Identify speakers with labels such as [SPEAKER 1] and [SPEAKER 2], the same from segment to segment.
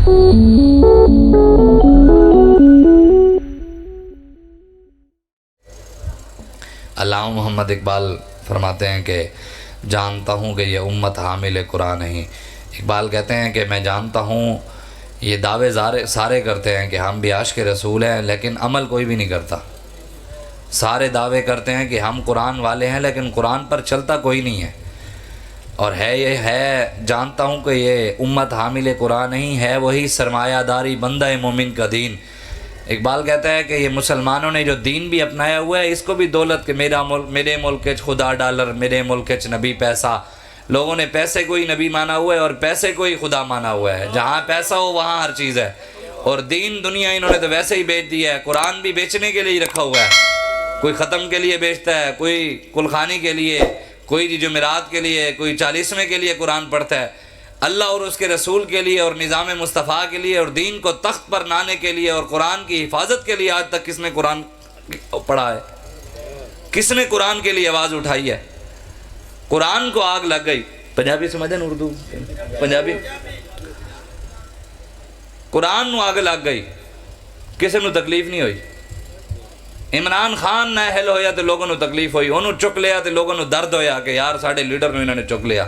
[SPEAKER 1] علامہ محمد اقبال فرماتے ہیں کہ جانتا ہوں کہ یہ امت حامل قرآن نہیں. اقبال کہتے ہیں کہ میں جانتا ہوں یہ دعوے سارے کرتے ہیں کہ ہم بھی عاشق رسول ہیں، لیکن عمل کوئی بھی نہیں کرتا. سارے دعوے کرتے ہیں کہ ہم قرآن والے ہیں، لیکن قرآن پر چلتا کوئی نہیں ہے. اور جانتا ہوں کہ یہ امت حامل قرآن نہیں ہے، وہی سرمایہ داری بندہ مومن کا دین. اقبال کہتا ہے کہ یہ مسلمانوں نے جو دین بھی اپنایا ہوا ہے، اس کو بھی دولت کہ میرے ملک چ خدا ڈالر، میرے ملک چ نبی پیسہ. لوگوں نے پیسے کو ہی نبی مانا ہوا ہے اور پیسے کو ہی خدا مانا ہوا ہے. جہاں پیسہ ہو وہاں ہر چیز ہے. اور دین دنیا انہوں نے تو ویسے ہی بیچ دیا ہے. قرآن بھی بیچنے کے لیے ہی رکھا ہوا ہے. کوئی ختم کے لیے بیچتا ہے، کوئی کلخانی کے لیے، کوئی جمعرات کے لیے، کوئی 40ویں کے لیے قرآن پڑھتا ہے. اللہ اور اس کے رسول کے لیے اور نظام مصطفیٰ کے لیے اور دین کو تخت پر لانے کے لیے اور قرآن کی حفاظت کے لیے آج تک کس نے قرآن پڑھا ہے؟ کس نے قرآن کے لیے آواز اٹھائی ہے؟ قرآن کو آگ لگ گئی. پنجابی سمجھیں اردو پنجابی؟ قرآن نو آگ لگ گئی، کسی نو تکلیف نہیں ہوئی. عمران خان نہ اہل ہویا تو لوگوں نو تکلیف ہوئی، انہوں چک لیا تو لوگوں نو درد ہویا کہ یار ساڑھے لیڈر نو انہوں نے چک لیا.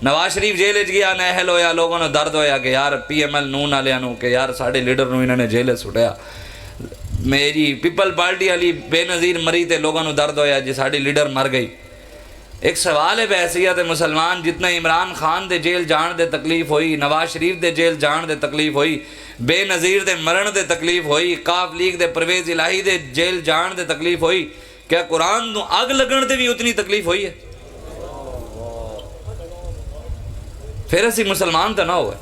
[SPEAKER 1] نواز شریف جیل اچ گیا، نہ اہل ہویا، لوگوں نو درد ہویا کہ یار پی ایم ایل نون والے نو کہ یار ساڑھے لیڈر نو انہوں نے جیل سٹیا. میری پیپل پارٹی والی بے نظیر مری تے لوگوں نو درد ہویا جی ساڑھی لیڈر مر گئی. ایک سوال ہے بحیثیت مسلمان، جتنا عمران خان دے جیل جان دے تکلیف ہوئی، نواز شریف دے جیل جان دے تکلیف ہوئی، بے نظیر دے مرن دے تکلیف ہوئی، کاف لیگ دے پرویز الہی دے جیل جان دے تکلیف ہوئی، کیا قرآن نو اگ لگن دے بھی اتنی تکلیف ہوئی ہے؟ پھر اسی مسلمان تو نہ ہوئے.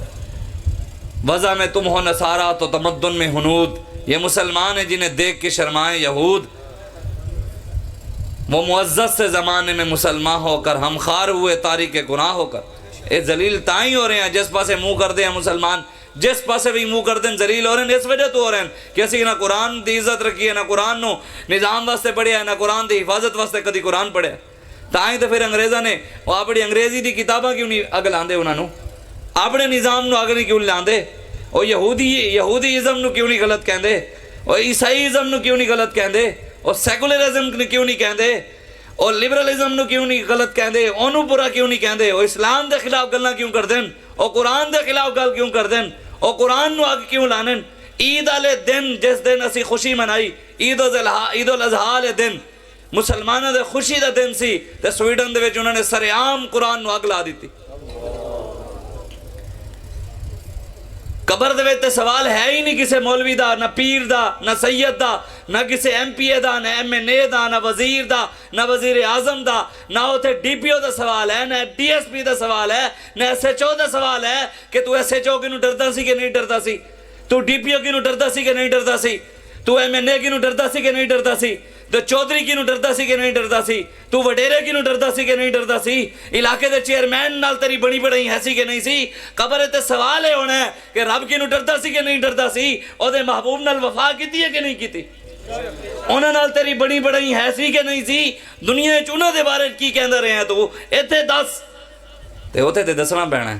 [SPEAKER 1] وضع میں تم ہو نصارہ تو تمدن میں ہنود. یہ مسلمان ہیں جنہیں دیکھ کے شرمائیں یہود. وہ معزز سے زمانے میں مسلمان ہو کر ہم خار ہوئے تاریک گناہ ہو کر. اے ذلیل تائیں ہو رہے ہیں جس پاسے منہ کر دیں ہیں مسلمان، جس پاسے بھی منہ کر دیں ذلیل ہو رہے ہیں. اس وجہ تو ہو رہے ہیں کہ اسی نہ قرآن دی عزت رکھی ہے، نہ قرآن نو نظام واسطے پڑھیا ہے، نہ قرآن دی حفاظت واسطے کدی قرآن پڑھیا. تائیں تو پھر انگریزاں نے وہ اپنی انگریزی دی کتاباں کیوں نہیں اگ لاندے، انہوں نے اپنے نظام نو اگ نہیں کیوں لاندے؟ وہ یہودی ازم نو کیوں نہیں غلط کہندے؟ وہ عیسائی ازم نو کیوں نہیں غلط کہندے؟ اور سیکولرزم نے کیوں نہیں کہندے؟ اور لبرلزم نو کیوں نہیں غلط کہندے؟ انہوں برا کیوں نہیں کہندے؟ اور اسلام دے خلاف گلاں کیوں کر دیں؟ اور قرآن دے خلاف گل کیوں کر دیں؟ اور قرآن نو اگ کیوں لانن؟ عید والے دن جس دن اسی خوشی منائی، عید الاضحیٰ والے دن مسلمانوں دے خوشی دا دن سی تے سویڈن دے وچ انہوں نے سر عام قرآن نو اگ لا دیتی. قبر دے وچ تے سوال ہے ہی نہیں کسے مولوی دا، نہ پیر دا، نہ سید دا، نہ کسے ایم پی اے دا، نہ ایم این اے دا، نہ وزیر دا، نہ وزیر اعظم دا، نہ ہوتے ڈی پی او دا سوال ہے، نہ ڈی ایس پی دا سوال ہے، نہ ایس ایچ او دا سوال ہے کہ تو ایس ایچ او کی نو ڈردا سی کہ نہیں ڈردا سی، تو ڈی پی او کی نو ڈردا سی کہ نہیں ڈردا سی، تو ایم این اے کی نو ڈردا سی کہ نہیں ڈردا سی، تو چودھری کی نو ڈردا سی کہ نہیں ڈردا سی، تو وڈیرے کی نو ڈردا سی کہ نہیں ڈردا سی، علاقے دے چیئرمین نال تیری بڑی بڑی ہے سی کہ نہیں سی. قبر تے سوال ہے ہونا ہے کہ رب کی نو ڈردا سی کہ نہیں ڈردا سی، او دے محبوب نال وفا کیتی ہے کہ نہیں کیتی، انہاں نال تیری بڑی بڑی ہے سی کہ نہیں سی، دنیا وچ انہاں دے بارے کی کہندے رہے ہیں تو ایتھے دس تے اوتھے تے دسنا پینا ہے.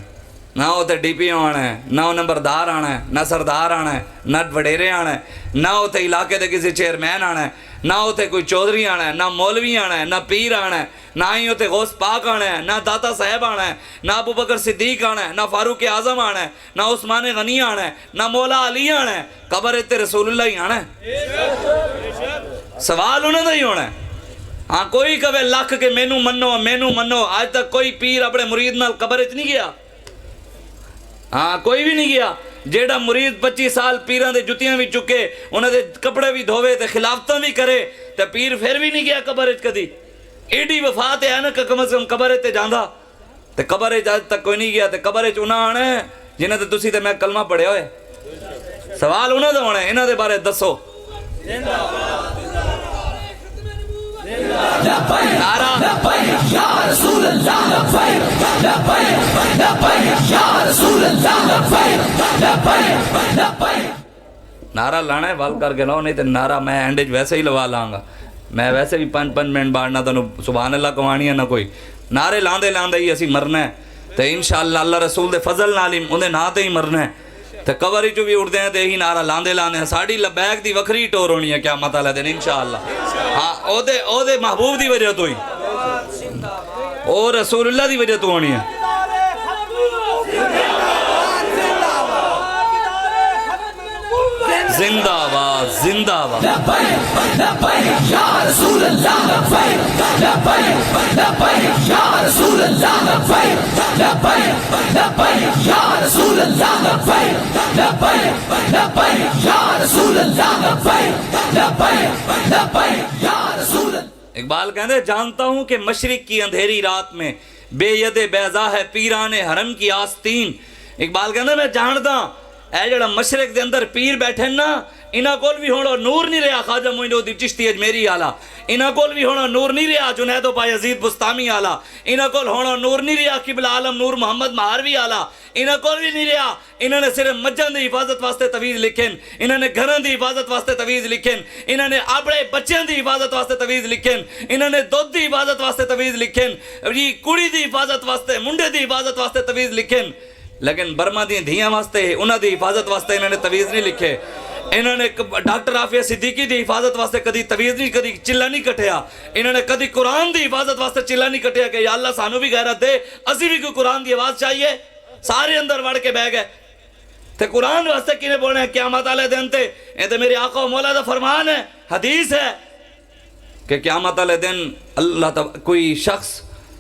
[SPEAKER 1] نہ اتنے ڈی پی او آنا ہے، نہ نمبردار آنا ہے، نہ سردار آنا ہے، نہ وڈیرے آنا ہے، نہ اتنے علاقے دے کسی چیئرمین آنا ہے، نہ اتنے کوئی چودھری آنا ہے، نہ مولوی آنا ہے، نہ پیر آنا ہے، نہ ہی اتنے غوث پاک آنا ہے، نہ داتا صاحب آنا ہے، نہ ابو بکر صدیق آنا ہے، نہ فاروق اعظم آنا ہے، نہ عثمان غنی آنا ہے، نہ مولا علی آنا ہے. قبر اتنے رسول اللہ ہی آنا ہے. سوال انہوں نے ہی ہونا ہے. ہاں کوئی کہے لکھ کے مینو منو، آج تک کوئی پیر اپنے مرید نال قبر اچ نہیں گیا. ہاں کوئی بھی نہیں گیا. جیڑا مرید 25 سال پیران دے جتیاں بھی چکے، انہوں دے کپڑے بھی دھوے تے خلافتاں بھی کرے تے پیر پھر بھی نہیں گیا قبر اچ کدی. ایڈی وفات ہے نا کہ کم از کم قبر تے جاندا تے قبر اچ آج تک کوئی نہیں گیا. تے قبر اچ انہاں آنا ہے جنہاں تے تسی تے میں کلمہ پڑھے ہوئے. سوال انہاں دا ہونا ہے، انہاں دے بارے دسو. نعرہ لانا ہے ول کر کے لاؤ، نہیں تو نعرہ میں اینڈ ویسے ہی لوا لاں گا. میں ویسے بھی 5 منٹ باڑنا تو سبحان اللہ کمانی ہے نہ کوئی. نعرے لاندے ہی اسی مرنا ہے. تو انشاءاللہ اللہ رسول دے فضل نال ہی انہیں نہ تے ہی مرنا ہے. تے قبر چ بھی اڑدے ہیں تے یہی نعرہ لاندے لاندے ہیں ساڑی لبیک دی وکھری ٹور ہونی ہے قیامت والے دن انشاءاللہ ہاں او دے محبوب دی وجہ تو ہی او رسول اللہ دی وجہ تو ہونی ہے زندہ آباد زندہ آباد
[SPEAKER 2] لبیک لبیک یا رسول اللہ لبیک لبیک لبیک یا رسول اللہ لبیک لبیک لبیک یا رسول اللہ لبیک لبیک لبیک یا رسول اللہ لبیک لبیک لبیک یا رسول اللہ
[SPEAKER 1] اقبال کہتے جانتا ہوں کہ مشرق کی اندھیری رات میں بے ید بیضا ہے پیران حرم کی آستین اقبال کہتے میں جانتا اے جڑا مشرق دے اندر پیر بیٹھے نا انہاں کول بھی ہونا نور نہیں رہا خواجہ معین الدین چشتی اجمیری آلہ انہاں کول بھی ہونا نور نہیں رہا جنید و بایزید بستامی آلہ انہاں کول ہونا نور نہیں رہا قبلہ عالم نور محمد مہاروی آلہ انہاں کول بھی نہیں رہا انہوں نے صرف مجھن دی حفاظت واسطے تویز لکھیں انہوں نے گھران دی حفاظت واسطے تویز لکھیں انہوں نے اپنے بچیاں دی حفاظت واسطے تویز لکھیں انہوں نے دودھ دی حفاظت واسطے تویز لکھیں کڑی دی حفاظت واسطے منڈے دی حفاظت واسطے تویز لکھیں لیکن برما دی دھیاں واسطے انہوں دی حفاظت واسطے انہوں نے تویز نہیں لکھے انہوں نے ڈاکٹر عافیہ صدیقی دی حفاظت واسطے کدی تویز نہیں کدی چلا نہیں کٹیا انہوں نے کدی قرآن دی حفاظت واسطے چلا نہیں کٹیا کہ یا اللہ سانو بھی غیرت دے اسی بھی کوئی قرآن دی آواز چاہیے سارے اندر وڑ کے بہ گئے تے قرآن واسطے کینے بولنے ہیں قیامت والے دن تے یہ تے میرے آقا و مولا دا فرمان ہے حدیث ہے کہ قیامت والے دن اللہ کوئی شخص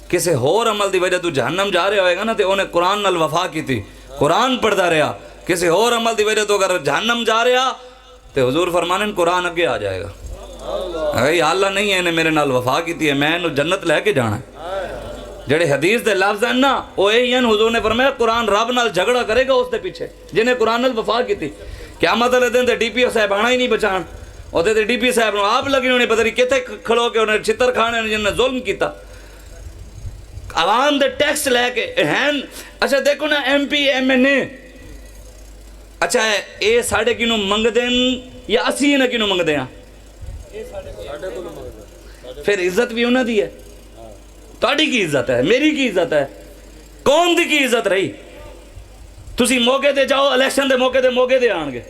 [SPEAKER 1] کسی ہور عمل دی وجہ تو جہنم جا رہے ہوئے گا نا تے انہیں قرآن نال وفا کی تھی قرآن پڑھتا رہا کسی ہور عمل دی وجہ تو اگر جہنم جا رہا تے حضور فرمانے قرآن اگے آ جائے گا اگر یہ اللہ نہیں ہے انہیں میرے نال وفا کی تھی ہے میں انہوں جنت لے کے جانا ہے جڑے حدیث دے لفظ ہیں نا وہ یہی ہیں حضور نے فرمایا قرآن رب نال جھگڑا کرے گا اس دے پیچھے جنہیں قرآن نال وفا کی تھی قیامت والے دن تے ڈی پی او صاحب آنا ہی نہیں بچان اور تے ڈی پی صاحب نو آپ لگی انہیں پتہ نہیں کتے کھڑو کے انہیں چھتر کھانے جنہیں نے ظلم کیتا عوام دے ٹیکس لے کے ہیں اچھا دیکھو نا ایم پی ایم این اے اچھا اے ساڑھے کینوں منگ دیں یا اسی انہیں کینوں منگ دیں پھر عزت بھی انہیں دی ہے تاڑی کی عزت ہے میری کی عزت ہے کون دی کی عزت رہی تسی موقع دے جاؤ الیکشن دے موقع دے آنگے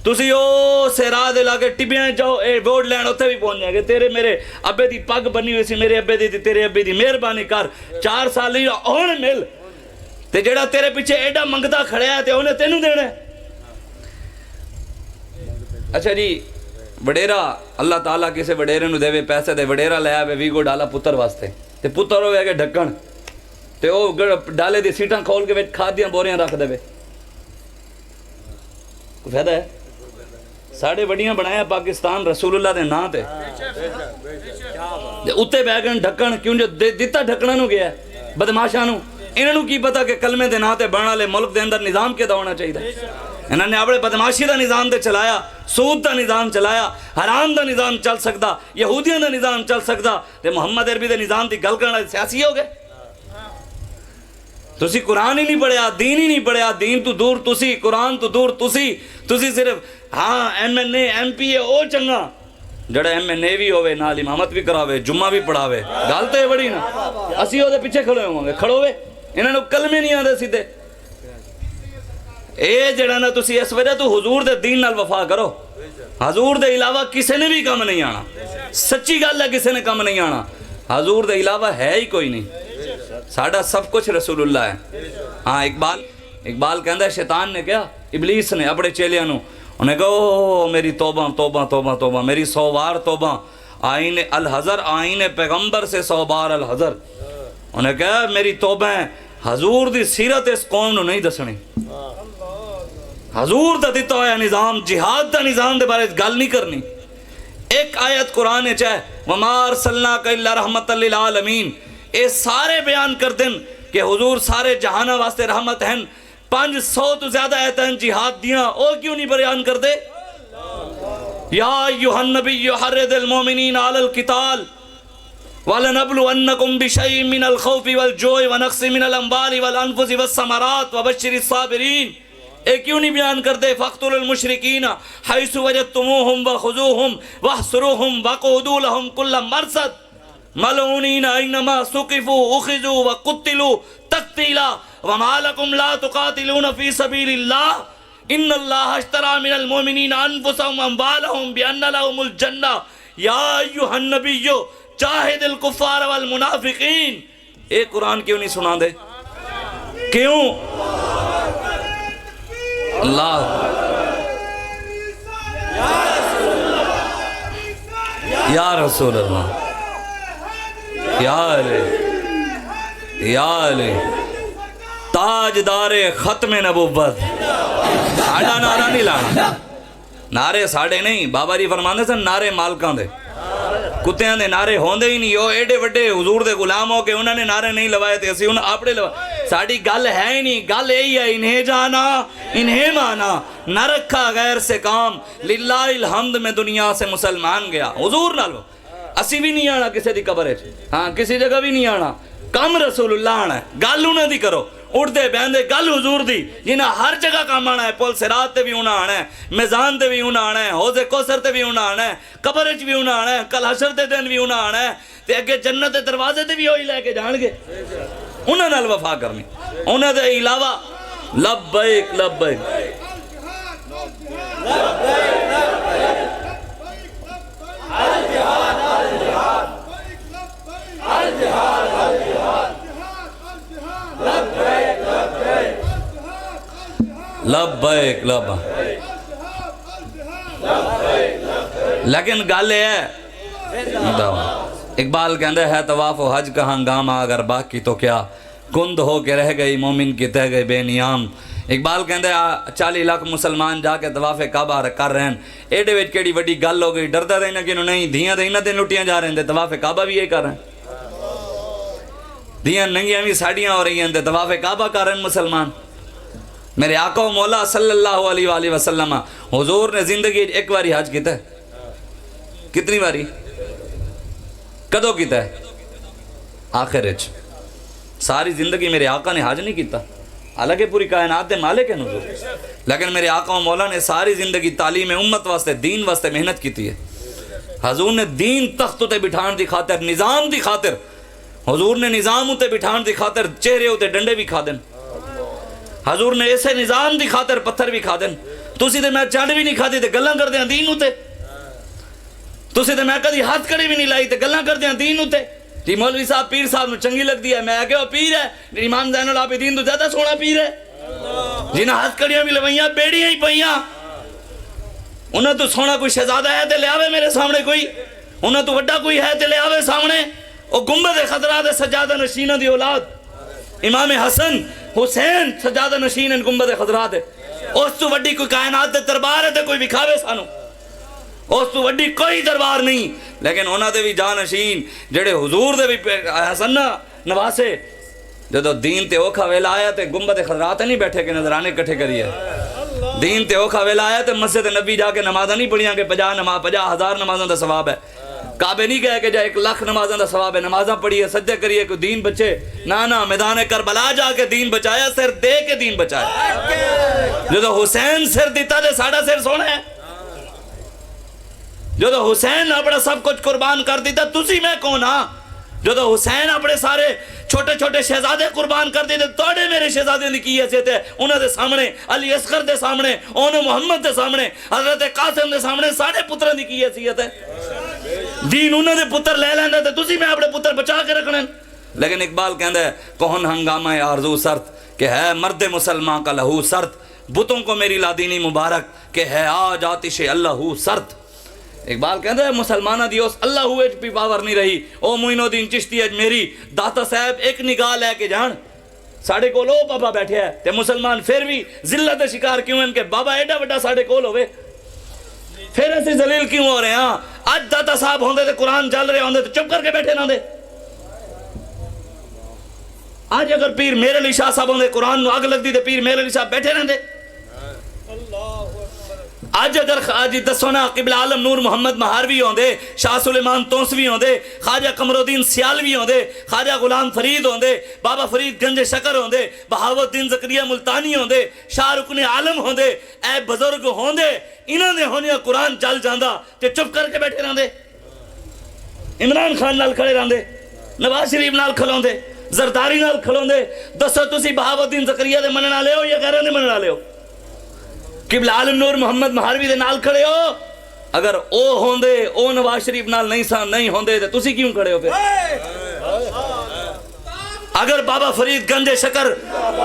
[SPEAKER 1] تسی او سیرا دے لاگے ٹبیاں جاؤ اے ووٹ لین ہوتے بھی پہنچ جائے گے تیرے میرے ابے دی پگ بنی ہوئی سی میرے ابے دی تیرے ابے دی مہربانی کر 4 سال ہی اون مل تے جڑا تیرے پیچھے ایڈا منگتا کھڑیا ہے تے انہیں تینوں دینا ہے اچھا جی وڈیرا اللہ تعالیٰ کسے وڈیرے نو دے وے پیسے دے وڈیرا لے آوے ویگو ڈالا پتر واسطے تے پتر ہوئے گے ڈھکن تے او ڈالے دی سیٹاں کھول کے کھاد دیاں بوریاں رکھ دے وے کوئی فائدہ ہے ساڑھے وڈیاں بنایا پاکستان رسول اللہ دے نا تے اتے بہ گئے ڈھکن کیوں جو دیتا ڈھکنا نو گیا ہے بدماشاں نو انہوں کی پتا کہ کلمے دے نا تے بنا لے ملک دے اندر نظام کے دا ہونا چاہیے انہوں نے اپنے بدماشی دا نظام دے چلایا سود دا نظام چلایا حرام دا نظام چل سکتا یہودیاں دا نظام چل سکتا تے محمد عربی دے نظام دی گل کرنا سیاسی ہو گئے تسی قرآن ہی نہیں پڑھیا دین ہی نہیں پڑھیا دین تو دور تسی قرآن تو دور تسی صرف ہاں M N A M P A او چنگا جڑا ایم این اے بھی ہوئے نال امامت بھی کراوے جمعہ بھی پڑھاوے گل تے بڑی نا اسی ہو دے پیچھے کھڑے ہوں گے کھڑو وے انہوں نے کلمے نہیں آدھے سیدھے اے جڑا نا تسی اس وجہ تو حضور دے دین نال وفا کرو حضور دے علاوہ کسے نے بھی کم نہیں آنا سچی گل ہے کسے نے کم نہیں آنا حضور دے علاوہ ہے ہی کوئی نہیں ساڑھا سب کچھ رسول اللہ ہے ہاں اقبال کہندہ ہے شیطان نے کیا ابلیس نے اپنے چیلیاں نو انہیں کہا اوہ میری توبہ توبہ توبہ توبہ میری 100 بار توبہ آئین الحضر آئین پیغمبر سے 100 بار الحضر انہیں کہا میری توبہ ہے حضور دی سیرت اس قوم نو نہیں دسنی حضور دا دیتا ہویا نظام جہاد دا نظام دے بارے گل نہیں کرنی ایک آیت قرآن چاہے وَمَا أَرْسَلْنَاكَ إِلَّا رَحْمَةً لِلْعَالَمِينَ اے سارے بیان کر دن کہ حضور سارے جہانہ واسطے رحمت ہیں 500 تو زیادہ آیتیں جہاد دیاں اور کیوں نہیں بیان کر دے یا ایوہ النبی حرد المومنین علی القتال وَلَنَبْلُوَنَّكُمْ بِشَيْءٍ مِّنَ الْخَوْفِ وَالْجُوعِ وَنَقْصٍ مِّنَ الْأَمْوَالِ وَالْأَنفُسِ وَالثَّمَرَاتِ وَبَشِّرِ الصَّابِرِينَ اے کیوں نہیں بیان کر دے فَاقْتُلُوا الْمُشْرِكِينَ حَيْثُ وَجَدتُّمُوهُمْ وَخُذُوهُمْ وَاحْصُرُوهُمْ وَاقْعُدُوا لَهُمْ كُلَّ مَرْصَدٍ مَلْعُونِينَ أَيْنَمَا ثُقِفُوا أُخِذُوا وَقُتِّلُوا تَقْتِيلًا وما لکم لا تقاتلون فی سبیل اللہ ان اللہ اشتری من المؤمنین انفسهم واموالهم بان لهم الجنہ یا ایھا النبی جاہد الکفار والمنافقین. ایک قرآن کیوں نہیں سنا دے؟ کیوں؟ اللہ یا رسول اللہ یا علی یا علی تاجدار ختم نبوت. ساڑھا نعرہ نہیں لانا، نعرے ساڑھے نہیں. بابا جی فرماندے سن نعرے مالکاں دے، کتیاں دے نعرے ہوندے ہی نہیں. وہ ایڈے وڈے حضور دے غلام ہو کے انہوں نے نعرے نہیں لوائے تھے، اسی انہوں اپنے لوائے. ساڑھی گل ہے ہی نہیں. گل یہی ہے انہیں جانا انہیں مانا، نہ رکھا غیر سے کام. للہ الحمد میں دنیا سے مسلمان گیا حضور نالو. اسی بھی نہیں آنا کسی دی قبر ہے، ہاں کسی جگہ بھی نہیں آنا. کم رسول اللہ آنا ہے، گل انہیں دی کرو. اٹھتے بہندے گل حضور دی جنہاں ہر جگہ کام آنا ہے. پل صراط تے بھی انہاں آنا ہے، میزان تے بھی انہاں آنا ہے، حوض کوثر تے بھی انہاں آنا ہے، قبر وچ بھی انہاں آنا ہے، کل حشر دے دن بھی انہاں آنا ہے، تے اگے جنت دے دروازے تے بھی وہی لے کے جان گے. انہاں نال وفا کرنی. انہاں دے علاوہ لبیک لبیک لبیک لبیک. لیکن گل یہ ہے، اقبال کہندے ہے طواف و حج کا ہنگامہ اگر باقی تو کیا، کند ہو کے رہ گئی مومن کی تہ گئے بے نیام. اقبال کہندے 40 لاکھ مسلمان جا کے طواف کعبہ کر رہے ہیں. ایڈے وچ کیڑی وڈی گل ہو گئی؟ ڈردا دینا کہ نہیں دھیاں دے انہاں تے لٹیاں جا رہے ہیں، طواف کعبہ بھی یہ کر رہے ہیں. دھیاں ننگیاں بھی ساڑیاں ہو رہی ہیں، طواف کعبہ کر رہے ہیں مسلمان. میرے آقا و مولا صلی اللہ علیہ وآلہ وسلم حضور نے زندگی ایک باری حج کیتا ہے. کتنی باری؟ کدو کیتا ہے؟ آخر اچ. ساری زندگی میرے آقا نے حج نہیں کیتا، حالانکہ پوری کائنات دے مالک ہیں حضور، لیکن میرے آقا و مولا نے ساری زندگی تعلیم امت واسطے دین واسطے محنت کیتی ہے. حضور نے دین تخت تے بٹھان دی خاطر، نظام دی خاطر، حضور نے نظام تے بٹھان دی خاطر چہرے تے ڈنڈے بھی کھا دن. حضور نے ایسے نظام دی خاطر پتھر بھی کھا دن. تسی تے میں چنڈ بھی نہیں کھا دی تے گلاں کر دیاں دین اتے. تسی تے میں کدی ہاتھ کڑی بھی نہیں لائی تے گلاں کر دیاں دین اتے. جی مولوی صاحب پیر صاحب نو چنگی لگ دی ہے، میں کہ وہ پیر ہے، امام زین العابدین تو زیادہ سونا پیر ہے. جنہاں ہاتھ کڑیاں بھی لوائیاں بیڑیاں ہی پئیاں. انہاں تو سونا کوئی شہزادہ ہے تے لے آوے میرے سامنے کوئی، انہاں تو وڈا کوئی ہے تے لے آوے سامنے. وہ گنبد خضرا دے سجادہ نشینہ دی اولاد امام حسن حسین سجادہ نشین ان گنبد خضرا دے. اس تو وڈی کوئی کائنات دے دربار ہے تے کوئی بکھاوے سانو. اس تو وڈی کوئی دربار نہیں. لیکن انہاں دے بھی جانشین جڑے حضور دے بھی حسن نواسے، جدو دین تے اوکھا ویلا آیا تے گنبد خضرا تے نہیں بیٹھے کہ نظرانے کٹھے کریے. دین تے اوکھا ویلا آیا تے مسجد نبی جا کے نمازاں نہیں پڑھیاں کہ 50,000 نمازاں دا ثواب ہے. کعبے نہیں گئے کہ جا 1,00,000 نمازاں دا ثواب ہے، نمازاں پڑھیے سجدے کریے کہ دین بچے. نا میدان کربلا جا کے دین بچایا، سر دے کے دین بچایا. جدو حسین سر دیتا تے ساڑا سر سونا ہے. جدو حسین اپنا سب کچھ قربان کر دیتا تسی میں کون ہاں؟ جدو حسین اپنے سارے چھوٹے چھوٹے شہزادے قربان کر دیتے توڑے میرے شہزادے نے کی حیثیت ہے. انہوں دے سامنے علی اصغر دے سامنے، اونو محمد دے سامنے، حضرت قاسم دے سامنے سارے پتروں دی کی حیثیت ہے. دین انہوں دے پتر لے لیندے تے تسی میں اپنے پتر بچا کے رکھنے. لیکن اقبال کہندہ ہے کون ہنگامہ آرزو سرد کہ ہے مرد مسلمان کا لہو سرد، بتوں کو میری لادینی مبارک کہ ہے آج آتش اللہ سرد. اقبال کہندہ ہے مسلمانہ دی اس اللہ ہوئے پی پاور نہیں رہی. او معین الدین چشتی اج میری داتا صاحب ایک نگاہ لے کے جان. ساڑھے کول او بابا بیٹھے ہیں تے مسلمان پھر بھی ذلت شکار کیوں ہیں کہ بابا ایڈا وڈا ساڑھے کول ہوئے، پھر ایسے ذلیل کیوں ہو رہے ہیں؟ اج داتا صاحب ہوندے تے قرآن چل رہے ہوندے تے چپ کر کے بیٹھے نہ دے. آج اگر پیر میرے علی شاہ صاحب ہوندے قرآن نو آگ لگ دی تے پیر میرے علی صاحب بیٹھے نہ دے. آج اگر آج دسونا قبل عالم نور محمد مہاروی ہوندے، شاہ سلیمان تونسوی ہوندے، خواجہ قمر الدین سیالوی ہوندے، خواجہ غلام فرید ہوندے، بابا فرید گنج شکر ہوندے، بہاوالدین زکریا ملتانی ہوندے، شاہ رکن عالم ہوندے، اے بزرگ ہوندے، انہاں نے ہونیا قرآن چل جاندہ تے چپ کر کے بیٹھے رہندے. عمران خان نال کھڑے رہندے، نواز شریف نال کھلوندے، زرداری نال کھلوندے دسو تسی بہاؤالدین زکریا دے منن والے ہو یا غیراں دے منن والے ہو؟ قبلہ عالم نور محمد مہاروی دے نال کھڑے ہو؟ اگر او ہوندے او نواز شریف نال نہیں ہوندے تے تسی کیوں کھڑے ہو پھر؟ اگر بابا فرید گنج شکر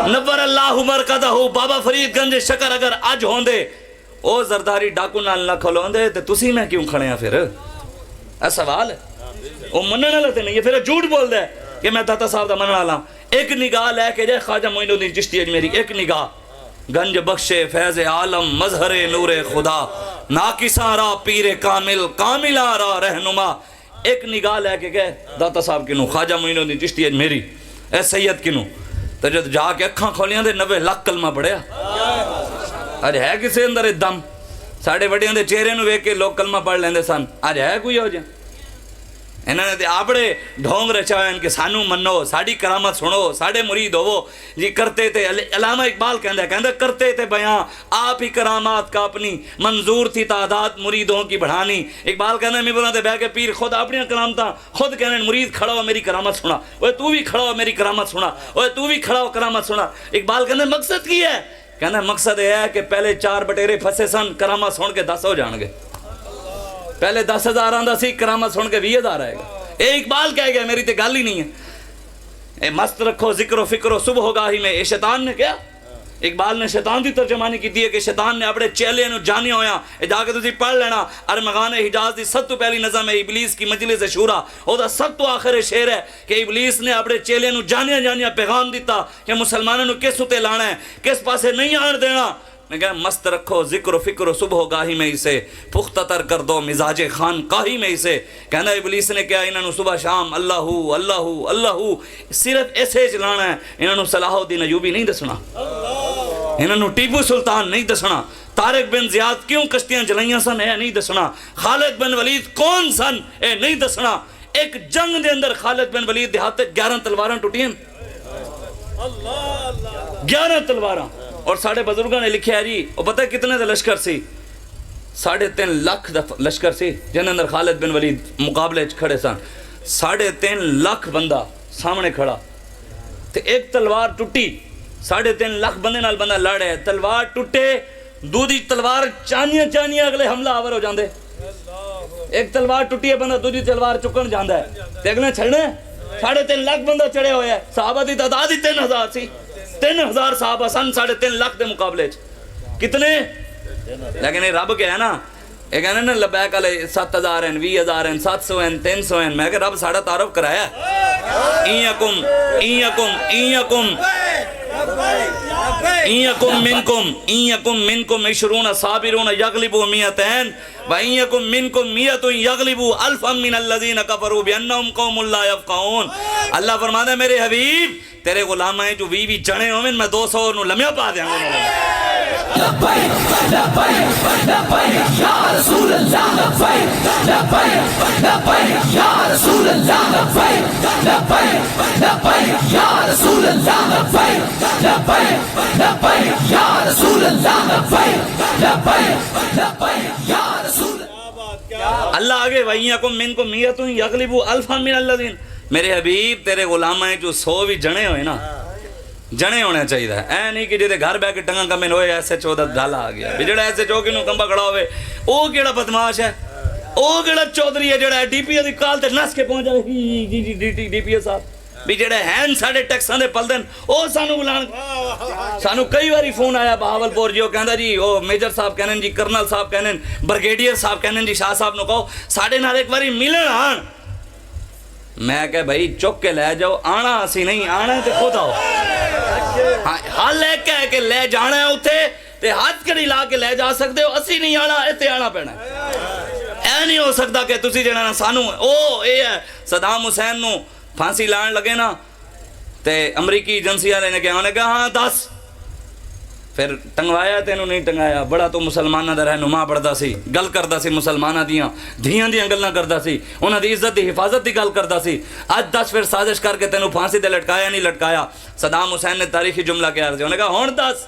[SPEAKER 1] نور اللہ مرکزہ بابا فرید گنج شکر اگر اج ہوندے او زرداری ڈاکو نال نہ کھلوندے تے تسی میں کیوں کھڑے ہیں پھر؟ اے سوال ہے، وہ منن والا تے نہیں ہے، پھر جھوٹ بول دے کہ میں داتا صاحب دا منن والا۔ ایک نگاہ لے کے جائے خواجہ معین الدین چشتی اجمیری، ایک نگاہ، گنج بخشے فیض عالم مظہر نور خدا، ناقصاں را پیر کامل کاملاں را رہنما۔ ایک نگاہ لے کے گئے داتا صاحب کنوں، خواجہ معین الدین چشتی اجمیری، اے سید کنوں، تو جد جا کے اکھاں کھولیاں دے 90 لاکھ کلمہ پڑھیا۔ آج ہے کسے اندر دم؟ ساڑھے وڈیاں دے چہرے نو ویکھ کے لوگ کلمہ پڑھ لیندے سن، آج ہے کوئی ہو جائے؟ انہوں نے آپڑے ڈھونگ رچائے ان کے سانو منو، ساڑھی کرامت سنو، ساڑھے مرید ہو جی کرتے تھے۔ علامہ اقبال کہندہ کرتے تھے بیاں آپ ہی کرامات کا اپنی، منظور تھی تعداد مریدوں کی بڑھانی۔ اقبال کہندہ ممبروں دے بہ کے پیر خود اپنی کرامتاں خود کہنے مرید کھڑا ہو میری کرامت سنا، اوے تو بھی کھڑا ہو میری کرامت سنا، اوے تو بھی کھڑا ہو کرامت سنا۔ اقبال کہندہ مقصد کی ہے؟ کہندہ مقصد یہ ہے کہ پہلے 4 بٹیرے پھسے سن، کرامت سن کے 10 ہو جان گے۔ پہلے 10,000 آندہ سی، کرامت سن کے 20,000 آئے گا۔ اے اقبال کہہ گیا، میری تے گل ہی نہیں ہے۔ اے مست رکھو ذکر و فکر و صبح گاہی میں، اے شیطان نے کیا؟ اقبال نے شیطان دی ترجمانی کی دیئے کہ شیطان نے اپنے چیلے نو جانے ہویا، اے جا کے تسی پڑھ لینا، ارمغان حجاز دی سب تو پہلی نظم ہے ابلیس کی مجلس شورا، او دا سب تو آخر شعر ہے کہ ابلیس نے اپنے چیلے نو جانیا پیغام دیتا کہ مسلمانوں نو کس اتے لانا ہے، کس پاسے نہیں آن دینا۔ میں کہا مست رکھو ذکر و فکر و صبح گاہی میں اسے، پختہ تر کر دو مزاج خان قاہی میں اسے۔ کہنا ابلیس نے کیا انہوں صبح شام اللہ اللہ اللہ صرف ایسے چلانا ہے، انہوں صلاح الدین ایوبی نہیں دسنا، انہوں ٹیپو سلطان نہیں دسنا، طارق بن زیاد کیوں کشتیاں چلائیاں سن اے نہیں دسنا، خالد بن ولید کون سن اے نہیں دسنا۔ ایک جنگ دے اندر خالد بن ولید دیہات 11 تلواراں ٹوٹیاں، 11 تلواراں۔ اور ساڑھے بزرگاں نے لکھیا ہے جی وہ پتہ کتنے دا لشکر سی؟ 3.5 لاکھ دا لشکر سی جن اندر خالد بن ولید مقابلے کھڑے سن، 3.5 لاکھ بندہ سامنے کھڑا تے ایک تلوار ٹوٹی، 3.5 لاکھ بندے نال بندہ لڑے، تلوار ٹوٹے، دوسری تلوار چانیاں اگلے حملہ آور ہو جاندے۔ ایک تلوار ٹوٹی ہے بندہ دوسری تلوار چکن جاندا ہے تے اگلے چھڑنے 3.5 لاکھ بندہ چڑھے ہوئے ہیں۔ صحابہ دی تعداد ہی 3,000 سی، 3,000 صحابہ سن 3.5 لاکھ دے مقابلے کتنے؟ لیکن یہ رب کیا ہے نا، یہ کہنا نا لبیک علیہ 7,000 ہیں، 20,000 ہیں، 700 ہیں، 300 ہیں۔ میں کہ رب ساڑھا تعارف کرایا این یکم منکم 20 صابرون یغلبوا 200 وَإِن يَكُن مِّنكُم 100 يَغْلِبُوا أَلْفًا مِّنَ الَّذِينَ كَفَرُوا بِأَنَّهُمْ قَوْمٌ لَّا يَفْقَهُونَ۔ اللہ فرماتا ہے میرے حبیب تیرے غلام ہیں جو 20 چڑھے ہوئے میں 200 نو لمحہ پا دیاں گا۔
[SPEAKER 2] لبیک لبیک لبیک یا رسول اللہ، لبیک لبیک لبیک یا رسول اللہ، لبیک لبیک لبیک یا رسول اللہ، لبیک لبیک لبیک یا رسول اللہ، لبیک لبیک لبیک یا رسول اللہ۔
[SPEAKER 1] اللہ آگے وَإِن يَكُن مِّنكُم 100 يَغْلِبُوا أَلْفًا مِّنَ الَّذِينَ۔ میرے حبیب تیرے غلام ہیں جو 100 بھی جنے ہوئے نا، جنے ہونے چاہیے تھا، اے نہیں کہ جیدے گھر بے کے ٹنگا کمین ہوئے ایسے 14 ڈالا آگیا بھی جڑا ایسے چوکی نو کمبا کھڑا ہوئے او کیڑا بدماش ہے، او کیڑا چودھری ہے جڑا ڈی پی اے دی کال تے نس کے پہنچ جائے جی ڈی پی اے صاحب بھی جڑے ہیں ساڑھے ٹیکساں دے پل دن او سانو بلان۔ سانو کئی باری فون آیا بہاول پور جی، وہ کہندا جی او میجر صاحب کہنن جی، کرنل صاحب کہنن، برگیڈیئر صاحب کہنن جی، شاہ صاحب نو کہو ساڑھے نال ایک باری ملن آن۔ میں کہ بھائی چک کے لے جاؤ، آنا اسی نہیں، آنا تے خود آؤ۔ حال لے کہ لے جانا ہے اتھے تے ہاتھ کڑی لا کے لے جا سکتے ہو، اسی نہیں آنا ایتے آنا پینا ہے۔ اے نہیں ہو سکتا کہ تسی جڑا نا سانو او اے ہے صدام حسین نو پھانسی لان لگے نا تے امریکی ایجنسی والے نے کہا، انہوں نے کہا ہاں 10، پھر ٹنگوایا تینوں نہیں ٹنگایا، بڑا تو مسلمانہ دا رہنما بڑھدا سی، گل کردا سی مسلمانہ دیاں دھیاں دیاں گلاں کردا سی، انہاں دی عزت دی حفاظت دی گل کردا سی۔ آج 10 پھر سازش کر کے تینوں پھانسی تے لٹکایا نہیں لٹکایا۔ صدام حسین نے تاریخی جملہ کیا عرض، انہوں نے کہا ہون 10۔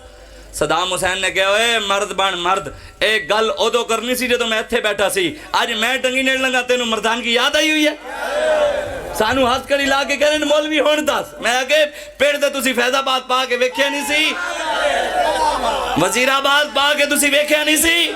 [SPEAKER 1] صدام حسین نے کہا اے مرد بن مرد، ایک گل ادو کرنی سی جدوں میں ایتھے بیٹھا سی، آج میں ٹنگی نیڑ لگا تینوں مردان کی یاد آئی ہوئی ہے۔ سانو ہاتھ کڑی لا کے کہنے مولوی ہون دس میں آگے پیڑ دے تسی فیض آباد پا کے ویکھیا نہیں سی وزیر آباد پا کے تسی ویکھیا نہیں سی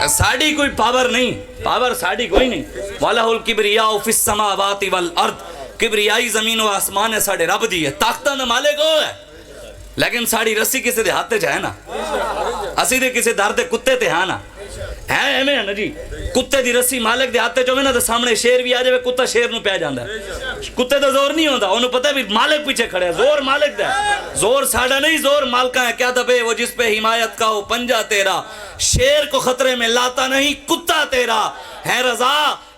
[SPEAKER 1] ساڑی کوئی پاور نہیں پاور ساڑی کوئی نہیں وَلَهُ الْكِبْرِيَاءُ فِي السَّمَاوَاتِ وَالْأَرْضِ کبریائی زمین و آسمان ہے ساڑے رب دی ہے طاقتاں دا مالک ہو ہے لیکن ساڑی رسی کسی دے ہاتھ جائے نا اسی دے کسی دار دے کتے تے ہاں نا ہے ایمیں ہے نا جی کتے دی رسی مالک دے ہاتھ جو میں نا دے سامنے شیر بھی آ جائے کتا شیر نو پہ جاندہ ہے کتے دا زور نہیں ہوندہ انہوں پتہ ہے بھی مالک پیچھے کھڑے ہے زور مالک دے زور ساڑا نہیں زور مالکہ ہے کیا دبے وہ جس پہ حمایت کا ہو پنجا تیرا شیر کو خطرے میں لاتا نہیں کتا تیرا ہے رضا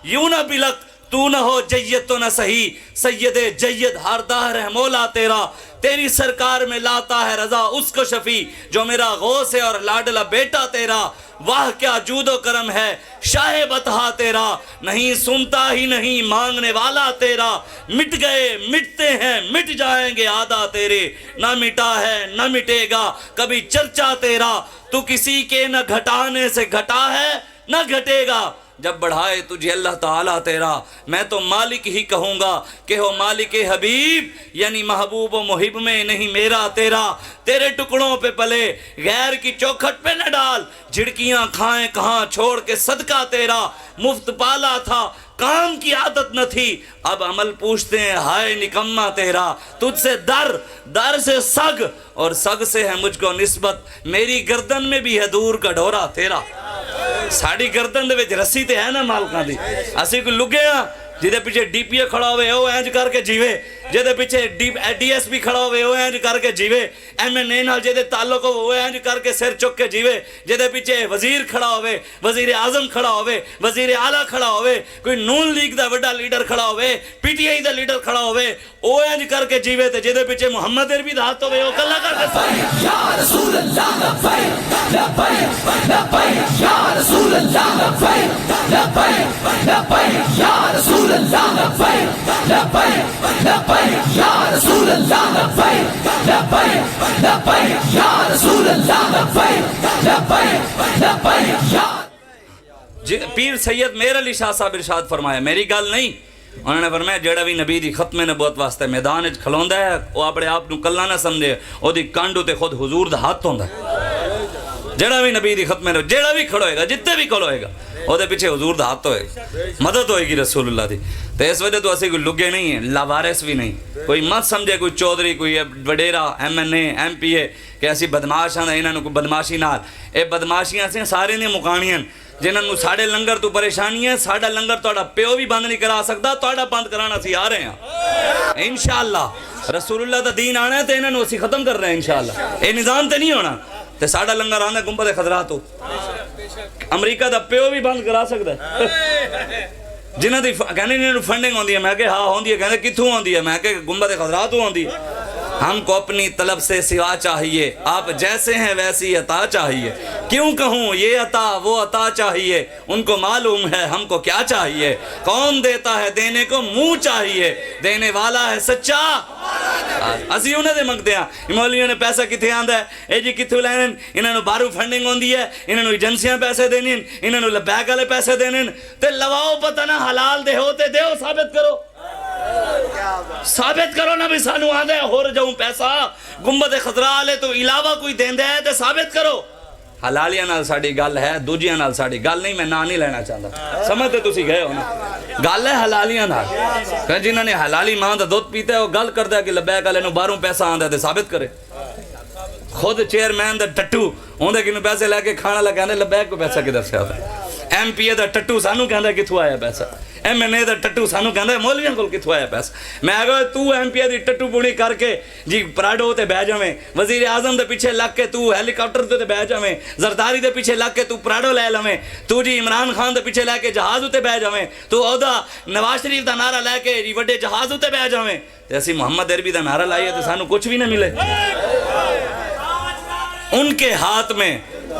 [SPEAKER 1] یوں نہ بلک تو نہ ہو جید تو نہ صحیح سید جید ہر دہر ہے مولا تیرا تیری سرکار میں لاتا ہے رضا اس کو شفیع جو میرا غوث ہے اور لاڈلا بیٹا تیرا واہ کیا جود و کرم ہے شاہ بطحا تیرا نہیں سنتا ہی نہیں مانگنے والا تیرا مٹ گئے مٹتے ہیں مٹ جائیں گے آدھا تیرے نہ مٹا ہے نہ مٹے گا کبھی چرچا تیرا تو کسی کے نہ گھٹانے سے گھٹا ہے نہ گھٹے گا جب بڑھائے تجھے اللہ تعالیٰ تیرا میں تو مالک ہی کہوں گا کہ ہو مالک حبیب یعنی محبوب و محب میں نہیں میرا تیرا تیرے ٹکڑوں پہ پلے غیر کی چوکھٹ پہ نہ ڈال جھڑکیاں کھائیں کہاں چھوڑ کے صدقہ تیرا مفت پالا تھا کام کی عادت نہ تھی اب عمل پوچھتے ہیں ہائے نکمہ تیرا تجھ سے در سے سگ اور سگ سے ہے مجھ کو نسبت میری گردن میں بھی ہے دور کا ڈورا تیرا ساڑی گردن دے وچ رسی تے ہے نا مالکاں دی اسی کو لگے ہاں جدے پیچھے ڈی پی اے کھڑا ہوئے او اینج کر کے جیوے جدے پیچھے ڈی ایس پی کھڑا ہوئے او اینج کر کے جیوے ایم این اے نال جدے تعلق ہو اینج کر کے سر چک کے جیوے جدے پیچھے وزیر کھڑا ہوئے وزیر اعظم کھڑا ہوئے وزیر اعلیٰ کھڑا ہوئے کوئی نون لیگ دا بڑا لیڈر کھڑا ہوئے P T I the leader کھڑا ہوئے او اینج کر کے جیوے تے جدے پیچھے محمد عربی دا ہاتھ ہوئے او کلا کر کے
[SPEAKER 2] یا رسول اللہ لبیک لبیک لبیک یا رسول اللہ لبیک لبیک لبیک یا رسول اللہ لبیک لبیک لبیک یا رسول اللہ لبیک لبیک لبیک یا رسول اللہ لبیک لبیک لبیک یا
[SPEAKER 1] پیر سید میر علی شاہ صاحب ارشاد فرمایا میری گل نہیں انہوں نے فرمایا جیڑا بھی نبی دی ختم نبوت واسطے میدان وچ کھلوندا ہے وہ اپنے آپ نو کلا نہ سمجھے او دی کانڈو تے خود حضور دا ہاتھ ہوندا ہے جیڑا بھی نبی دی ختم نبوت جیڑا بھی کھڑوئے گا جتنے بھی کھڑوئے گا او دے پیچھے حضور دا ہاتھ ہوئے گا مدد ہوئے گی رسول اللہ دی تو اس وجہ تو اسی کوئی لگے نہیں ہیں لاوارث بھی نہیں کوئی مت سمجھے کوئی چودھری کوئی وڈیرا M N A M P A کہ ایسی بدماش ہیں انہوں نے کوئی بدماشی نال اے بدماشیاں سے سارے نے مکانیاں جنہوں نے ساڑھے لنگر تو پریشانی ہے ساڑھا لنگر توڑا پیو بھی بند نہیں کرا سکتا توڑا بند کرانا سی آ رہے ہیں انشاءاللہ رسول اللہ دا دین آنا ہے تو انہوں نے اسی ختم کر رہے ہیں انشاءاللہ اے نظام تے نہیں ہونا تے ساڑھا لنگر آنا ہے گنبد خضرات ہو امریکہ دا پیو بھی بند کرا سکتا ہے جنہوں دی کہنے انہوں فنڈنگ ہوندی ہے میں کہ ہاں ہوندی ہے کہنے کتھوں ہوندی ہے میں کہ گنبد خضرات ہوندی ہے ہم کو اپنی طلب سے سوا چاہیے آپ جیسے ہیں ویسی عطا چاہیے کیوں کہوں یہ عطا وہ عطا چاہیے ان کو معلوم ہے ہم کو کیا چاہیے کون دیتا ہے دینے کو منہ چاہیے دینے والا ہے سچا اسی انہیں دے منگتے ہیں مولویوں نے پیسہ کتھے آندہ ہے اے جی کتھو لینن انہوں نے بارو فنڈنگ ہوندی ہے انہوں نے ایجنسیاں پیسے دینین انہوں نے لبیک والے پیسے دینین تے لواؤ پتہ نہ حلال دے ہوتے دے ہو ثابت کرو نہ بھی سانو آدھے ہو جاؤں پیسہ گنبد خضرا لے تو علاوہ کوئی دین دے ہے تے ثابت کرو حلالیاں نال ساڑی گل ہے دوجیاں نال ساڑی گل نہیں میں نا نہیں لینا چاہتا سمجھتے تسی گئے ہو نا گل ہے حلالیاں نال کہ جنہوں نے حلالی ماں دا دودھ پیتا ہے وہ گل کرتا ہے کہ لبیک والے نو باروں پیسہ آندا ہے تے ثابت کرے خود چیئرمین دا ٹٹو ہوندے کنوں پیسے لے کے کھانا لگا دے لبیک کو پیسہ کدھر سے آتا ہے ایم پی اے دا ٹٹو سانو کہندا ہے کتھوں آیا پیسہ ایم این اے دا ٹٹو سانو کہندا ہے مولویاں کول کتھوں آیا پیسہ میں اگر تو ایم پی اے دی ٹٹو پوڑی کر کے جی پراڈو تے بہ جاویں وزیر اعظم دے پیچھے لگ کے تو ہیلی کاپٹر تے بہ جاویں زرداری دے پیچھے لگ کے تو پراڈو لے لویں تو جی عمران خان دے پیچھے لے کے جہاز تے بہ جاویں تو اودا نواز شریف دا نعرہ لے کے جی وڈے جہاز تے بہ جاویں تے اسی محمد عربی دا نعرہ لائیے تے سانو کچھ بھی نہ ملے ان کے ہاتھ میں